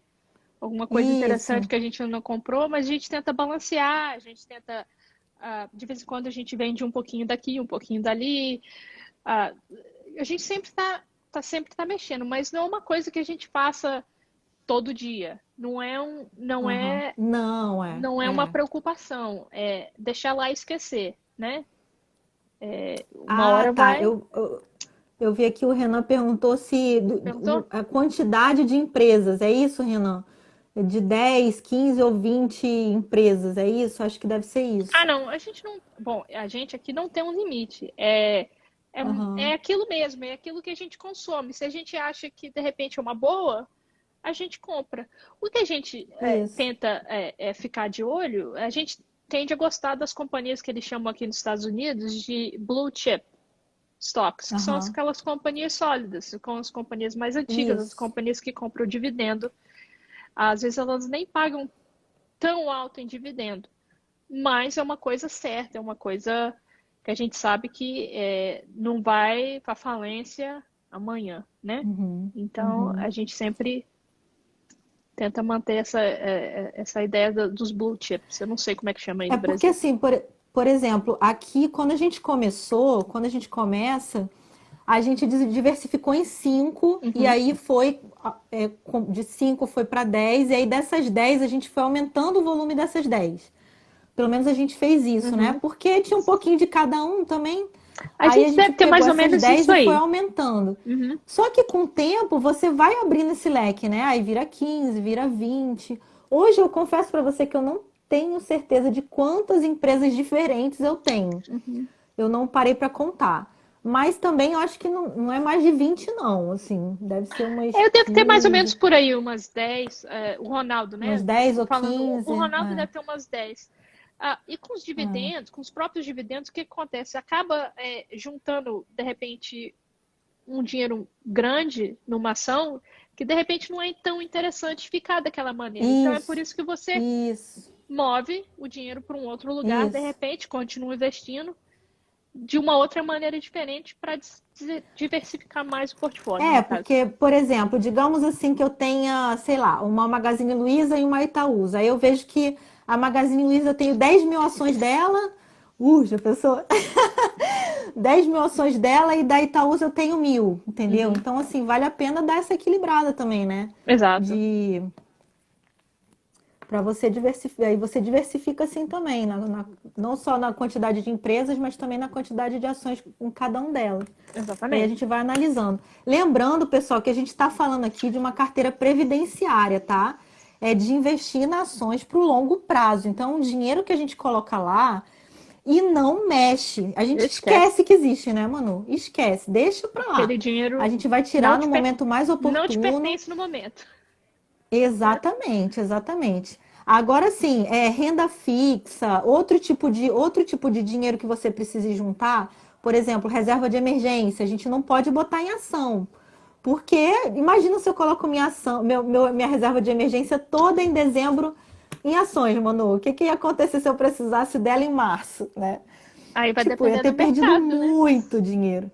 Alguma coisa interessante Isso. que a gente ainda não comprou, mas a gente tenta balancear, a gente tenta, de vez em quando a gente vende um pouquinho daqui, um pouquinho dali. Ah, a gente sempre sempre tá mexendo, mas não é uma coisa que a gente faça todo dia. Aham. Não, Não é uma é. preocupação. É deixar lá e esquecer, né? Uma Ah, hora tá. vai. Eu vi aqui o Renan perguntou se Perguntou? a quantidade de empresas, é isso, Renan? De 10, 15 ou 20 empresas, é isso? Acho que deve ser Ah, isso. não, a gente não. Bom, a gente aqui não tem um limite. É, é Aham. aquilo mesmo, é aquilo que a gente consome. Se a gente acha que de repente é uma boa, a gente compra. O que a gente Isso. tenta ficar de olho, a gente tende a gostar das companhias que eles chamam aqui nos Estados Unidos de blue chip stocks, que são Aham. aquelas companhias sólidas, com as companhias mais antigas, as Isso. companhias que compram dividendo. Às vezes elas nem pagam tão alto em dividendo, mas é uma coisa certa, é uma coisa que a gente sabe que não vai para falência amanhã, né? Uhum. Então a Uhum. gente sempre tenta manter essa ideia dos blue chips. Eu não sei como é que chama aí É no porque Brasil. assim, por exemplo, aqui quando a gente começou, quando a gente começa, a gente diversificou em cinco e Uhum, aí foi de 5 foi para 10 e aí dessas 10 a gente foi aumentando o volume dessas 10. Pelo menos a gente fez isso, né? uhum. Porque tinha um pouquinho de cada um também. A Aí a gente gente deve ter pegou mais ou essas menos 10 isso e foi aí. aumentando. Uhum. Só que com o tempo você vai abrindo esse leque, né? Aí vira 15, vira 20. Hoje eu confesso para você que eu não tenho certeza de quantas empresas diferentes eu tenho. Uhum. Eu não parei para contar. Mas também eu acho que não é mais de 20 não. Assim, deve ser umas Eu devo ter mais ou menos 15, por aí umas 10. O Ronaldo, umas né? 10 ou Falando, o 15. Ronaldo deve ter umas 10. E com os É. dividendos, com os próprios dividendos, o que acontece? Acaba juntando, de repente, um dinheiro grande numa ação que, de repente, não é tão interessante ficar daquela maneira. Então, é por Isso, isso que você isso, move o dinheiro para um outro lugar, de isso. repente, continua investindo de uma outra maneira diferente para diversificar mais o portfólio, É, no caso. porque, por exemplo, digamos assim que eu tenha, sei lá, uma Magazine Luiza e uma Itaúsa. Aí eu vejo que a Magazine Luiza eu tenho 10 mil ações dela. Já pensou? 10 mil ações dela e da Itaúsa eu tenho 1.000, entendeu? Uhum. Então, assim, vale a pena dar essa equilibrada também, né? Exato. De para você diversificar, aí você diversifica assim também, não só na quantidade de empresas, mas também na quantidade de ações em cada um delas. E aí a Exatamente. gente vai analisando. Lembrando, pessoal, que a gente está falando aqui de uma carteira previdenciária, tá? É de investir em ações para o longo prazo. Então, o dinheiro que a gente coloca lá e não mexe. A gente Esquece. esquece que existe, né, Manu? Esquece, deixa para lá. Aquele A dinheiro gente vai não tirar no te, momento mais não te oportuno. pertence no momento, né? Exatamente, exatamente. Agora sim, renda fixa, outro tipo de dinheiro que você precise juntar, por exemplo, reserva de emergência, a gente não pode botar em ação. Porque imagina se eu coloco minha ação, minha reserva de emergência toda em dezembro em ações, Manu. O que, que ia acontecer se eu precisasse dela em março, né? Aí vai Tipo, eu ia depender ter do perdido mercado, né? muito dinheiro.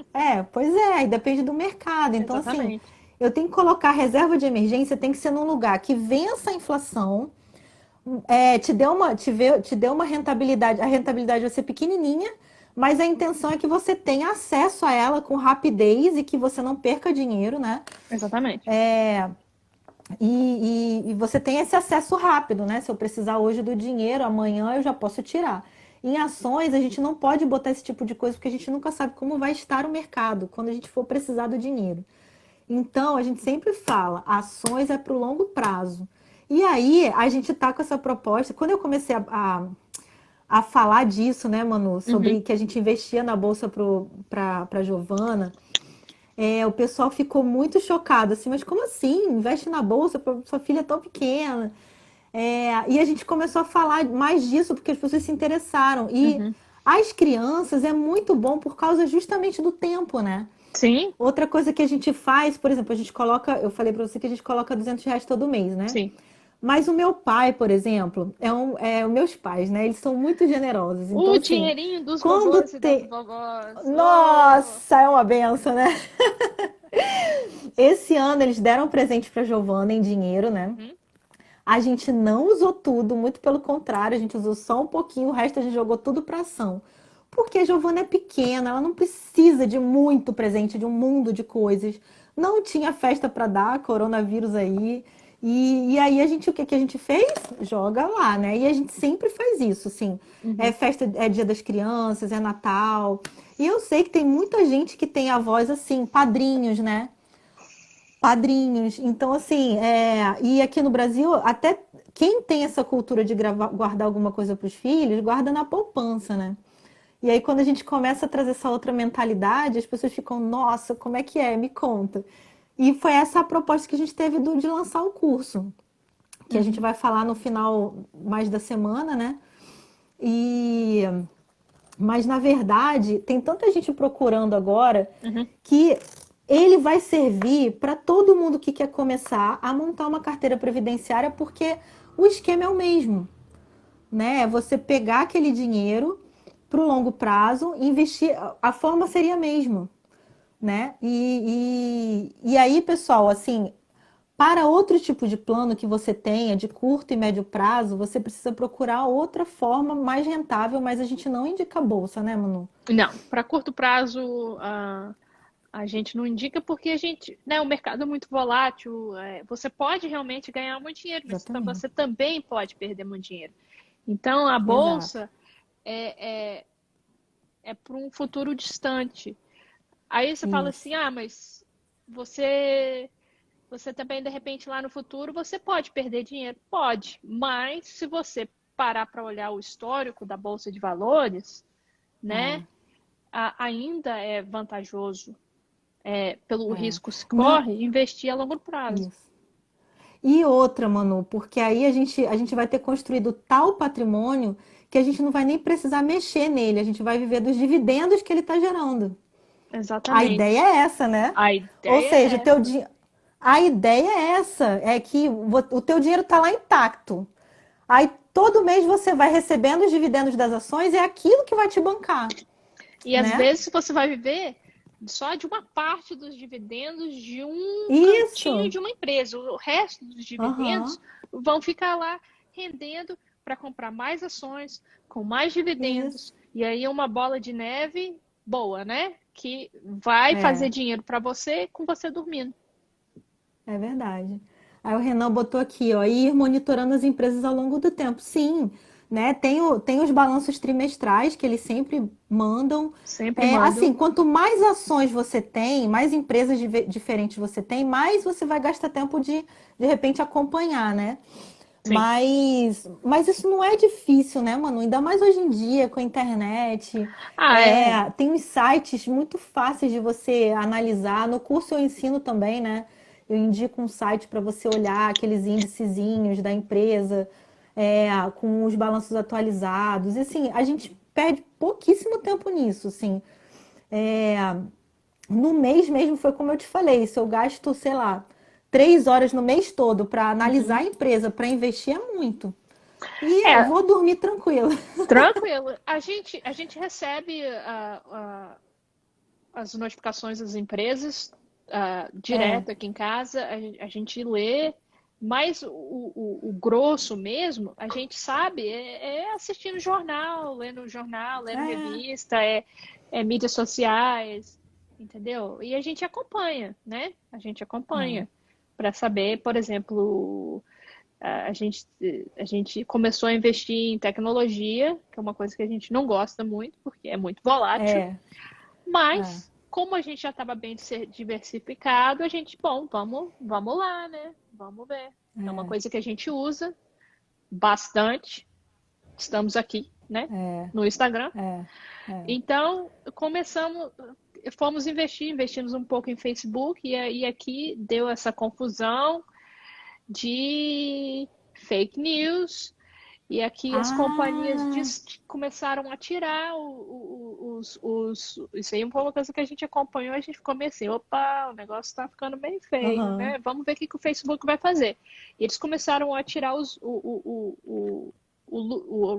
Pois é, aí depende do mercado. Então, assim, Exatamente. eu tenho que colocar reserva de emergência, tem que ser num lugar que vença a inflação, te dê uma rentabilidade, a rentabilidade vai ser pequenininha, mas a intenção é que você tenha acesso a ela com rapidez e que você não perca dinheiro, né? Exatamente. E você tem esse acesso rápido, né? Se eu precisar hoje do dinheiro, amanhã eu já posso tirar. Em ações, a gente não pode botar esse tipo de coisa porque a gente nunca sabe como vai estar o mercado quando a gente for precisar do dinheiro. Então, a gente sempre fala, ações é para o longo prazo. E aí, a gente tá com essa proposta. Quando eu comecei a falar disso, né, Manu, Uhum. sobre que a gente investia na bolsa para Giovana, O pessoal ficou muito chocado, assim, mas como assim? Investe na bolsa, sua filha é tão pequena. E a gente começou a falar mais disso porque as pessoas se interessaram. E Uhum. as crianças é muito bom por causa justamente do tempo, né? Sim, Outra coisa que a gente faz, por exemplo, a gente coloca, eu falei para você que a gente coloca R$ 200 todo mês, né? sim. Mas o meu pai, por exemplo, os meus pais, né? Eles são muito generosos. Então, O assim, dinheirinho dos quando vovôs e das tem. vovós. Oh! Nossa, é uma benção, né? Esse ano eles deram presente para Giovana em dinheiro, né? Uhum. A gente não usou tudo, muito pelo contrário, a gente usou só um pouquinho, o resto a gente jogou tudo para ação. Porque a Giovana é pequena, ela não precisa de muito presente, de um mundo de coisas. Não tinha festa para dar, coronavírus aí. E aí o que a gente fez? Joga lá, né? E a gente sempre faz isso, assim. É Uhum. festa, é Dia das Crianças, é Natal. E eu sei que tem muita gente que tem avós assim, padrinhos, né? Padrinhos. Então, assim, e aqui no Brasil, até quem tem essa cultura de guardar alguma coisa para os filhos, guarda na poupança, né? E aí, quando a gente começa a trazer essa outra mentalidade, as pessoas ficam, nossa, como é que é? Me conta. E foi essa a proposta que a gente teve de lançar o curso, que a gente Uhum. vai falar no final mais da semana, né? E mas na verdade, tem tanta gente procurando agora Uhum. que ele vai servir para todo mundo que quer começar a montar uma carteira previdenciária, porque o esquema é o mesmo, né? É você pegar aquele dinheiro para o longo prazo e investir, a forma seria a mesma, né? E aí, pessoal, assim, para outro tipo de plano que você tenha, de curto e médio prazo, você precisa procurar outra forma mais rentável, mas a gente não indica a bolsa, né, Manu? Não, para curto prazo, a gente não indica porque a gente, né, o mercado é muito volátil. Você pode realmente ganhar muito dinheiro, mas você Exatamente. também pode perder muito dinheiro. Então, a Exato. bolsa é, é para um futuro distante. Aí você fala Isso. assim, mas você, você também, de repente, lá no futuro, você pode perder dinheiro. Pode, mas se você parar para olhar o histórico da Bolsa de Valores, né, É, ainda é vantajoso, pelo é. risco que se Não, corre, investir a longo prazo. isso. E outra, Manu, porque aí a gente vai ter construído tal patrimônio que a gente não vai nem precisar mexer nele, a gente vai viver dos dividendos que ele está gerando. A ideia Exatamente. é essa, né? A Ou ideia seja, é essa. a ideia é essa, é que o teu dinheiro está lá intacto. Aí todo mês você vai recebendo os dividendos das ações, é aquilo que vai te bancar, E às né? vezes você vai viver só de uma parte dos dividendos de um cantinho Isso. de uma empresa. O resto dos dividendos Aham. vão ficar lá rendendo para comprar mais ações, com mais Isso. dividendos. E aí é uma bola de neve boa, né? Que vai fazer É. dinheiro para você com você dormindo. É verdade. Aí o Renan botou aqui, ó, ir monitorando as empresas ao longo do tempo. Sim, né? Tem os balanços trimestrais que eles sempre mandam. Sempre mando. Assim, quanto mais ações você tem, mais empresas diferentes você tem, mais você vai gastar tempo de repente, acompanhar, né? Sim. Mas isso não é difícil, né, Manu? Ainda mais hoje em dia, com a internet. É. Tem uns sites muito fáceis de você analisar. No curso eu ensino também, né? Eu indico um site para você olhar aqueles índicezinhos da empresa, com os balanços atualizados. E assim, a gente perde pouquíssimo tempo nisso, assim. É, no mês mesmo foi como eu te falei, se eu gasto, sei lá, 3 horas no mês todo para analisar Uhum. a empresa, para investir é muito. E eu É, vou dormir tranquila. tranquilo. A gente recebe as notificações das empresas É, direto aqui em casa, a gente lê, mas o grosso mesmo, a gente sabe, é assistindo jornal, lendo é, revista, é mídias sociais, entendeu? E a gente acompanha, né? A gente é, acompanha para saber, por exemplo, a gente começou a investir em tecnologia, que é uma coisa que a gente não gosta muito, porque é muito volátil, é, é, mas como a gente já estava bem diversificado, a gente, bom, vamos lá, né? Vamos ver. É uma coisa que a gente usa bastante. Estamos aqui, né? é, No Instagram. é, é, Então, começamos. fomos investimos um pouco em Facebook e aí aqui deu essa confusão de fake news. E aqui as companhias Ah, começaram a tirar Isso aí foi uma coisa que a gente acompanhou, a gente ficou meio assim, opa, o negócio está ficando bem feio, aham, né? Vamos ver o que o Facebook vai fazer. E eles começaram a tirar o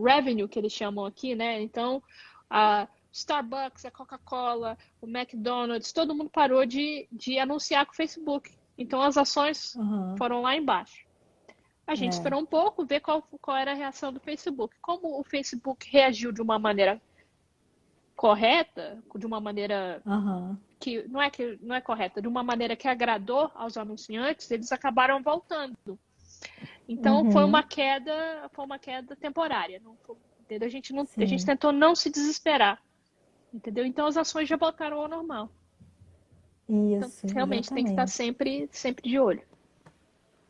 revenue, que eles chamam aqui, né? Então, a Starbucks, a Coca-Cola, o McDonald's, todo mundo parou de anunciar com o Facebook. Então, as ações aham, foram lá embaixo. A gente é, esperou um pouco, ver qual era a reação do Facebook. Como o Facebook reagiu de uma maneira correta, de uma maneira aham, que não é correta, de uma maneira que agradou aos anunciantes, eles acabaram voltando. Então uhum, foi uma queda temporária, não foi, entendeu? A gente sim, tentou não se desesperar, entendeu? Então as ações já voltaram ao normal. Então isso, realmente tem que estar exatamente. sempre de olho.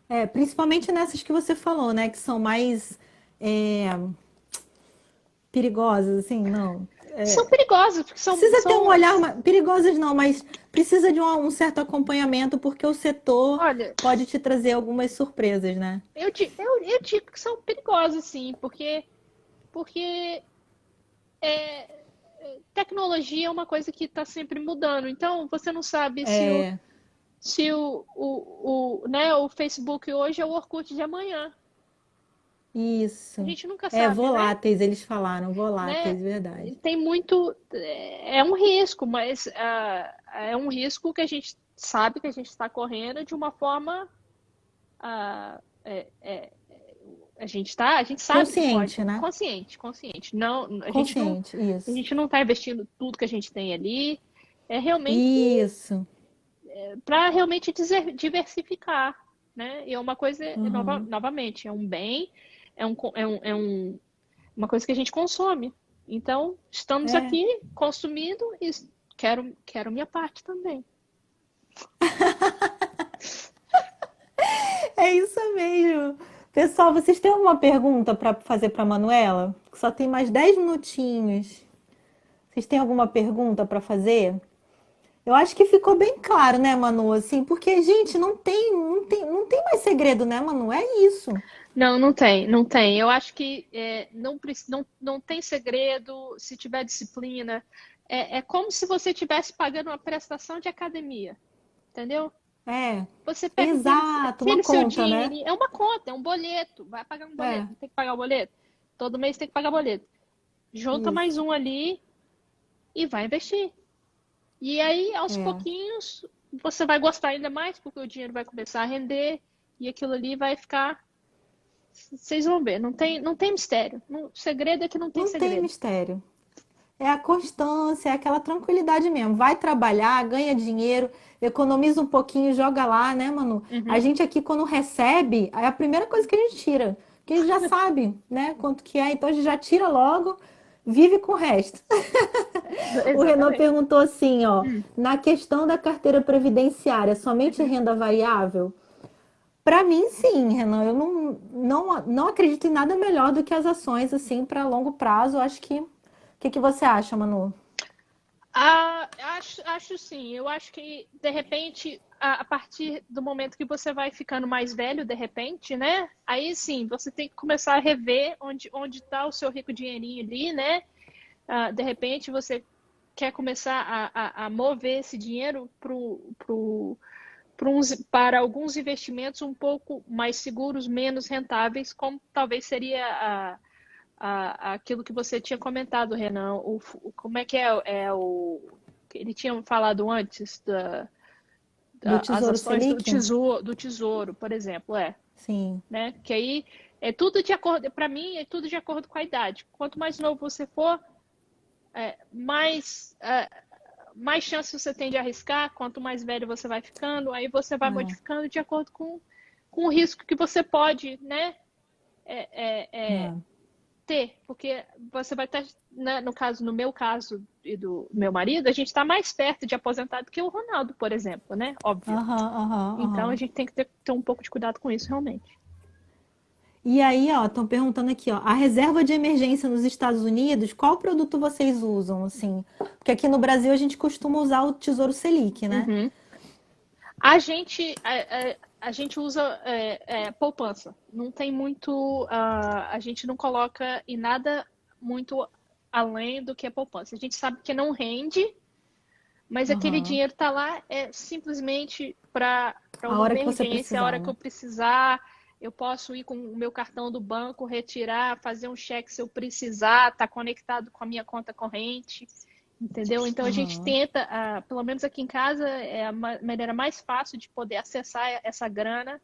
É, principalmente nessas que você falou, né, que são mais é, perigosas, assim, não. São perigosas, porque Precisa ter um olhar, perigosas não, mas precisa de um certo acompanhamento, porque o setor olha, pode te trazer algumas surpresas, né? eu digo que são perigosas, sim, porque tecnologia é uma coisa que está sempre mudando. Então, você não sabe É, se né, o Facebook hoje é o Orkut de amanhã. A isso. gente nunca É, sabe, né? voláteis, eles falaram, Né? voláteis, verdade. Tem muito. É um risco, mas é um risco que a gente sabe que a gente está correndo de uma forma. ah, é, é, a gente sabe que pode, Consciente, né? consciente. Não, Consciente, a isso. gente não está investindo tudo que a gente tem ali. É realmente Isso. para realmente diversificar, né? E é uma coisa, Uhum. novamente, é um bem, é uma coisa que a gente consome. Então, estamos É, aqui consumindo e quero minha parte também. é isso mesmo. Pessoal, vocês têm alguma pergunta para fazer para Manuela? Só tem mais 10 minutinhos. Vocês têm alguma pergunta para fazer? Eu acho que ficou bem claro, né, Manu? Assim, porque, gente, não tem mais segredo, né, Manu? É isso. Não, não tem. Eu acho que não tem segredo se tiver disciplina. É como se você estivesse pagando uma prestação de academia, entendeu? É, Você pega exato, uma aquele seu conta, né? dinheirinho, é uma conta, é um boleto, vai pagar um boleto, É, não tem que pagar o boleto. Todo mês tem que pagar boleto. Junta mais isso. um ali e vai investir. E aí, aos É. pouquinhos, você vai gostar ainda mais, porque o dinheiro vai começar a render e aquilo ali vai ficar. Vocês vão ver, não tem mistério. O segredo é que não tem Não tem segredo. mistério. É a constância, é aquela tranquilidade mesmo. Vai trabalhar, ganha dinheiro, economiza um pouquinho, joga lá, né, Manu? A Uhum. gente aqui, quando recebe, é a primeira coisa que a gente tira. Porque a gente já sabe, né, quanto que é. Então a gente já tira logo, vive com o resto. O Renan Exatamente. perguntou assim, ó, Hum. na questão da carteira previdenciária, somente Uhum. renda variável? Para mim, sim, Renan. Eu não acredito em nada melhor do que as ações, assim, para longo prazo. Acho que. O que você acha, Manu? Acho sim. Eu acho que, de repente, a partir do momento que você vai ficando mais velho, de repente, né? Aí sim, você tem que começar a rever onde está o seu rico dinheirinho ali, né? De repente, você quer começar a mover esse dinheiro para alguns investimentos um pouco mais seguros, menos rentáveis, como talvez seria aquilo que você tinha comentado, Renan. Como é que ele tinha falado antes Do as Tesouro ações Selic? do tesouro, por exemplo, Sim. né? Que aí é tudo de acordo, para mim, é tudo de acordo com a idade. Quanto mais novo você for, mais mais chance você tem de arriscar, quanto mais velho você vai ficando, aí você vai É, modificando de acordo com o risco que você pode, né, é. ter, porque você vai estar, né, no meu caso e do meu marido, a gente está mais perto de aposentar do que o Ronaldo, por exemplo, né, óbvio. Aham, aham, Então a aham. gente tem que ter um pouco de cuidado com isso, realmente. E aí, ó, estão perguntando aqui, ó, a reserva de emergência nos Estados Unidos, qual produto vocês usam, assim? Porque aqui no Brasil a gente costuma usar o Tesouro Selic, né? Uhum. A gente usa poupança. Não tem muito. A gente não coloca em nada muito além do que a poupança. A gente sabe que não rende, mas aquele Aham. dinheiro está lá simplesmente para A uma hora que você emergência, a precisar, hora que né? eu precisar. Eu posso ir com o meu cartão do banco, retirar, fazer um cheque se eu precisar, tá conectado com a minha conta corrente. Entendeu? Então a gente Aham. tenta, pelo menos aqui em casa, a maneira mais fácil de poder acessar essa grana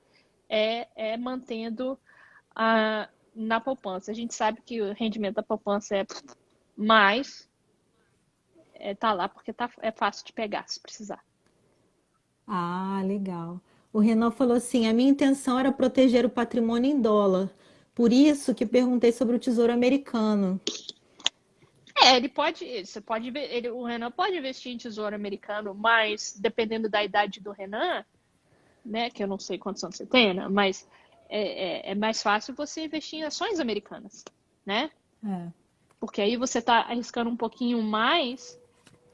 é mantendo na poupança. A gente sabe que o rendimento da poupança é mais, tá lá porque é fácil de pegar se precisar. Ah, legal. O Renan falou assim: a minha intenção era proteger o patrimônio em dólar. Por isso que perguntei sobre o Tesouro Americano. Ele pode, você pode ver, o Renan pode investir em tesouro americano, mas dependendo da idade do Renan, né, que eu não sei quantos anos você tem, né, mas é mais fácil você investir em ações americanas, né? É. Porque aí você está arriscando um pouquinho mais,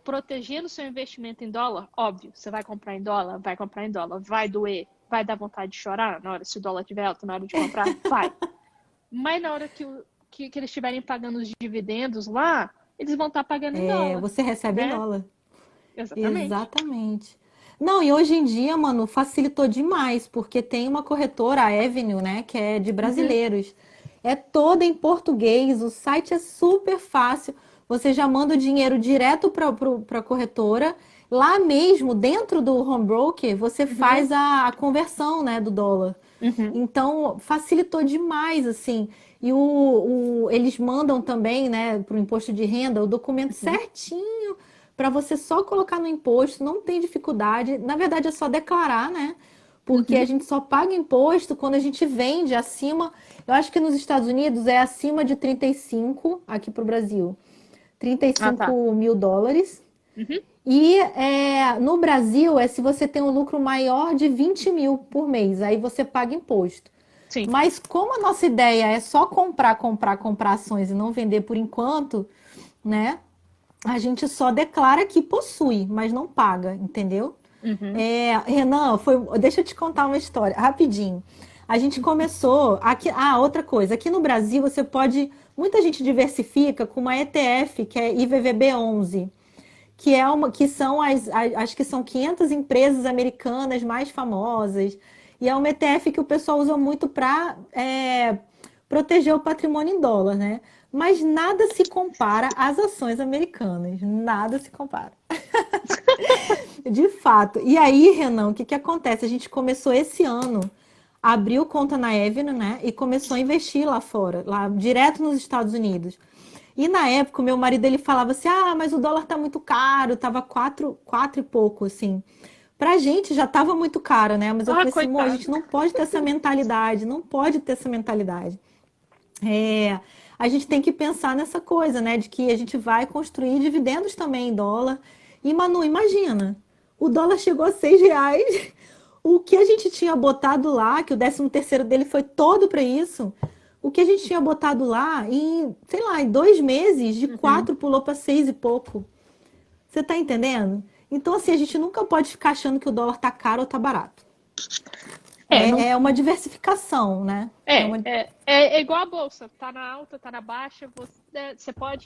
protegendo seu investimento em dólar. Óbvio, você vai comprar em dólar, vai comprar em dólar, vai doer, vai dar vontade de chorar na hora se o dólar estiver alto, na hora de comprar, vai. Mas na hora que eles estiverem pagando os dividendos lá, eles vão estar pagando em É, dólar, você recebe em né? dólar. Exatamente. Exatamente. Não, e hoje em dia, mano, facilitou demais, porque tem uma corretora, a Avenue, né, que é de Uhum, brasileiros. É toda em português, o site é super fácil. Você já manda o dinheiro direto para a corretora. Lá mesmo, dentro do home broker, você uhum, faz a conversão, né, do dólar. uhum, Então, facilitou demais, assim. E eles mandam também, né, para o imposto de renda, o documento uhum, certinho para você só colocar no imposto, não tem dificuldade. Na verdade, é só declarar, né? Porque a uhum. gente só paga imposto quando a gente vende acima. Eu acho que nos Estados Unidos é acima de 35, aqui para o Brasil, trinta e Ah, tá. cinco mil dólares. Uhum, E no Brasil é se você tem um lucro maior de 20 mil por mês, aí você paga imposto. sim. Mas como a nossa ideia é só comprar, comprar, comprar ações e não vender por enquanto, né? A gente só declara que possui, mas não paga, entendeu? Uhum, Renan, deixa eu te contar uma história, rapidinho. A gente começou aqui. Ah, outra coisa. Aqui no Brasil você pode. Muita gente diversifica com uma ETF, que é IVVB11, que são acho que são 500 empresas americanas mais famosas. E é uma ETF que o pessoal usa muito para proteger o patrimônio em dólar, né? Mas nada se compara às ações americanas. Nada se compara. De fato. E aí, Renan, o que que acontece? A gente começou esse ano, abriu conta na Avenue, né? E começou a investir lá fora, lá direto nos Estados Unidos. E na época, o meu marido ele falava assim: ah, mas o dólar tá muito caro, tava quatro e pouco, assim. Pra gente já tava muito caro, né? Mas eu ah, falei assim, amor, a coitado. gente não pode ter essa mentalidade, não pode ter essa mentalidade. É, a gente tem que pensar nessa coisa, né? De que a gente vai construir dividendos também em dólar. E, Manu, imagina, o dólar chegou a R$ 6. O que a gente tinha botado lá, que o 13º dele foi todo para isso, o que a gente tinha botado lá, em, sei lá, em 2 meses, de Uhum. 4 pulou para 6 e pouco. Você tá entendendo? Então, assim, a gente nunca pode ficar achando que o dólar tá caro ou tá barato. Não, É uma diversificação, né? é igual a bolsa, tá na alta, tá na baixa,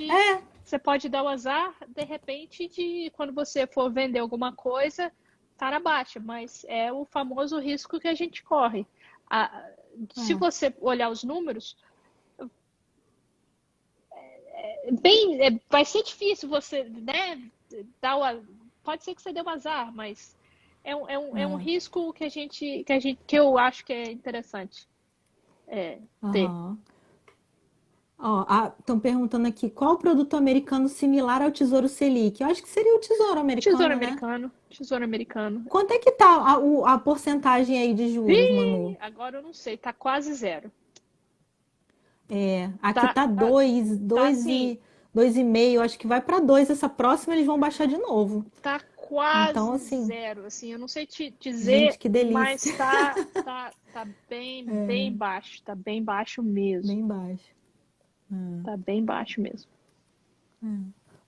É, você pode dar o azar, de repente, de quando você for vender alguma coisa, tá na baixa, mas é o famoso risco que a gente corre. A- Se é. você olhar os números, vai ser difícil você, né, dar pode ser que você dê um azar, mas é um É. risco que eu acho que é interessante ter. Aham. Ó, estão perguntando aqui qual produto americano similar ao Tesouro Selic? Eu acho que seria o Tesouro Tesouro Americano, né? americano, tesouro americano. Quanto é que tá a porcentagem aí de juros, Manu? Agora eu não sei, tá quase zero. Aqui Tá, tá tá, tá dois assim, e 2,5. Acho que vai para 2. Essa próxima eles vão baixar de novo. tá Então, quase assim, zero, assim, eu não sei te gente, dizer, que mas delícia. tá bem baixo, tá bem baixo mesmo, Bem baixo. tá bem baixo mesmo.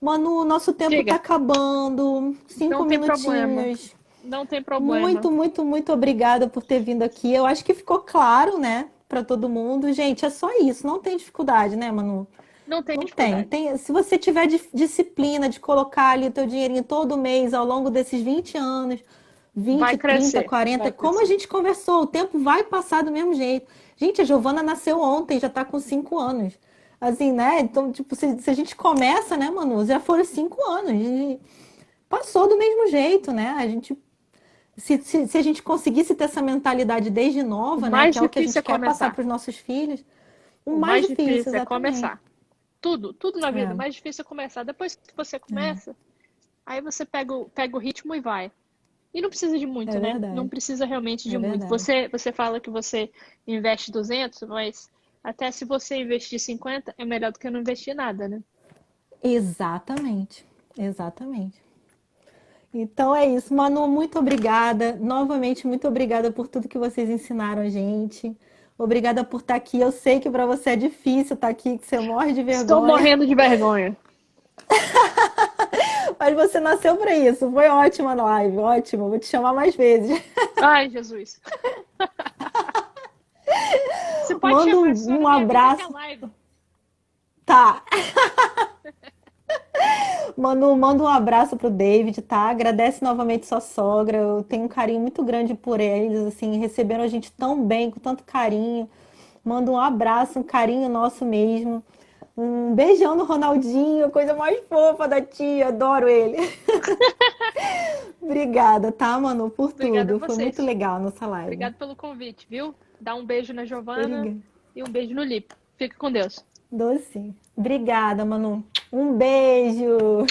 Manu, o nosso tempo tá Diga, acabando. Cinco não tem problema, minutinhos. não tem problema, Muito, muito, muito obrigada por ter vindo aqui. Eu acho que ficou claro, né, para todo mundo. Gente, é só isso. Não tem dificuldade, né, Manu? não tem Não tem. dificuldade. Se você tiver disciplina de colocar ali o teu dinheirinho todo mês ao longo desses 20 anos, Vai 20, 30, crescer, 40, vai como a crescer. gente conversou, o tempo vai passar do mesmo jeito. Gente, a Giovana nasceu ontem, já tá com 5 anos. Assim, né? Então, tipo, se a gente começa, né, Manu? Já foram 5 anos. E passou do mesmo jeito, né? A gente, se a gente conseguisse ter essa mentalidade desde O nova, né? mais Que é o que a difícil gente é quer passar começar. para os nossos filhos, o O mais mais difícil, difícil é exatamente. começar. Tudo na vida, o É, mais difícil é começar. Depois que você é, começa, aí você pega o ritmo e vai. E não precisa de é muito, né? Não verdade. precisa realmente de É muito. verdade. Você fala que você investe 200, mas até se você investir 50, é melhor do que não investir nada, né? Exatamente. Exatamente. Então é isso, Manu, muito obrigada. Novamente, muito obrigada por tudo que vocês ensinaram a gente. Obrigada por estar aqui. Eu sei que para você é difícil estar aqui, que você morre de Estou vergonha, morrendo de vergonha. mas você nasceu para isso. Foi ótima a live, ótimo. Vou te chamar mais vezes. Ai, Jesus. Você pode Manda chamar, a um senhora minha vida que é abraço. live. Tá. Manda um abraço pro David, tá? Agradece novamente sua sogra. Eu tenho um carinho muito grande por eles, assim, receberam a gente tão bem, com tanto carinho. Manda um abraço, um carinho nosso mesmo. Um beijão no Ronaldinho, coisa mais fofa da tia, adoro ele. Obrigada, tá, Manu, por Obrigada a tudo. Foi muito vocês. legal a nossa live. Obrigada pelo convite, viu? Dá um beijo na Giovana Obrigada. e um beijo no Lipe. Fica com Deus. Doce. Obrigada, Manu. Um beijo.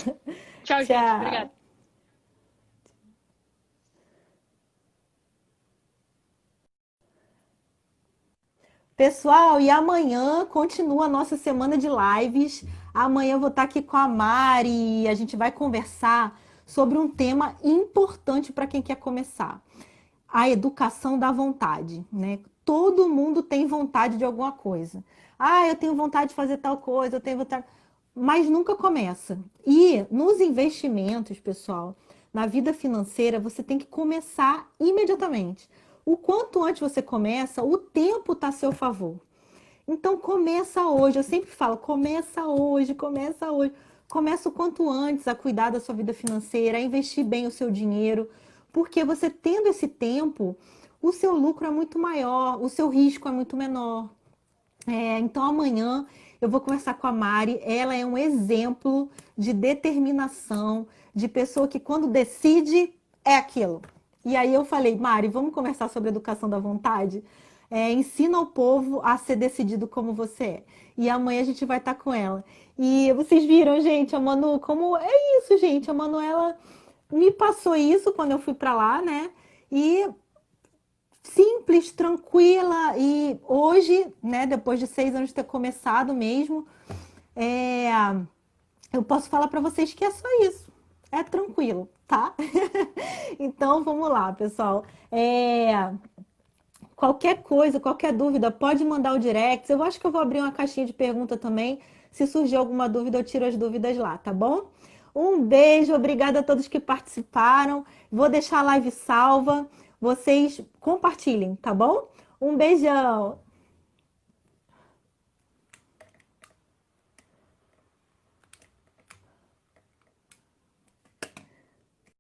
Tchau, gente. Tchau. Obrigada. Pessoal, e amanhã continua a nossa semana de lives. Amanhã eu vou estar aqui com a Mari e a gente vai conversar sobre um tema importante para quem quer começar. A educação da vontade, né? Todo mundo tem vontade de alguma coisa. Ah, eu tenho vontade de fazer tal coisa, eu tenho vontade, mas nunca começa. E nos investimentos, pessoal, na vida financeira, você tem que começar imediatamente. O quanto antes você começa, o tempo está a seu favor. Então começa hoje. Eu sempre falo, começa hoje, começa hoje. Começa o quanto antes a cuidar da sua vida financeira, a investir bem o seu dinheiro, porque você tendo esse tempo, o seu lucro é muito maior, o seu risco é muito menor. Então amanhã eu vou conversar com a Mari. Ela é um exemplo de determinação, de pessoa que quando decide é aquilo. E aí eu falei, Mari, vamos conversar sobre educação da vontade? Ensina o povo a ser decidido como você é. E amanhã a gente vai estar com ela. E vocês viram, gente, a Manu, como é isso, gente? A Manuela me passou isso quando eu fui para lá, né? E simples, tranquila. E hoje, né, depois de 6 anos de ter começado mesmo, é, eu posso falar para vocês que é só isso. É tranquilo, tá? Então vamos lá, pessoal. Qualquer coisa, qualquer dúvida, pode mandar o direct. Eu acho que eu vou abrir uma caixinha de pergunta também. Se surgir alguma dúvida, eu tiro as dúvidas lá, tá bom? Um beijo, obrigada a todos que participaram. Vou deixar a live salva. Vocês compartilhem, tá bom? Um beijão.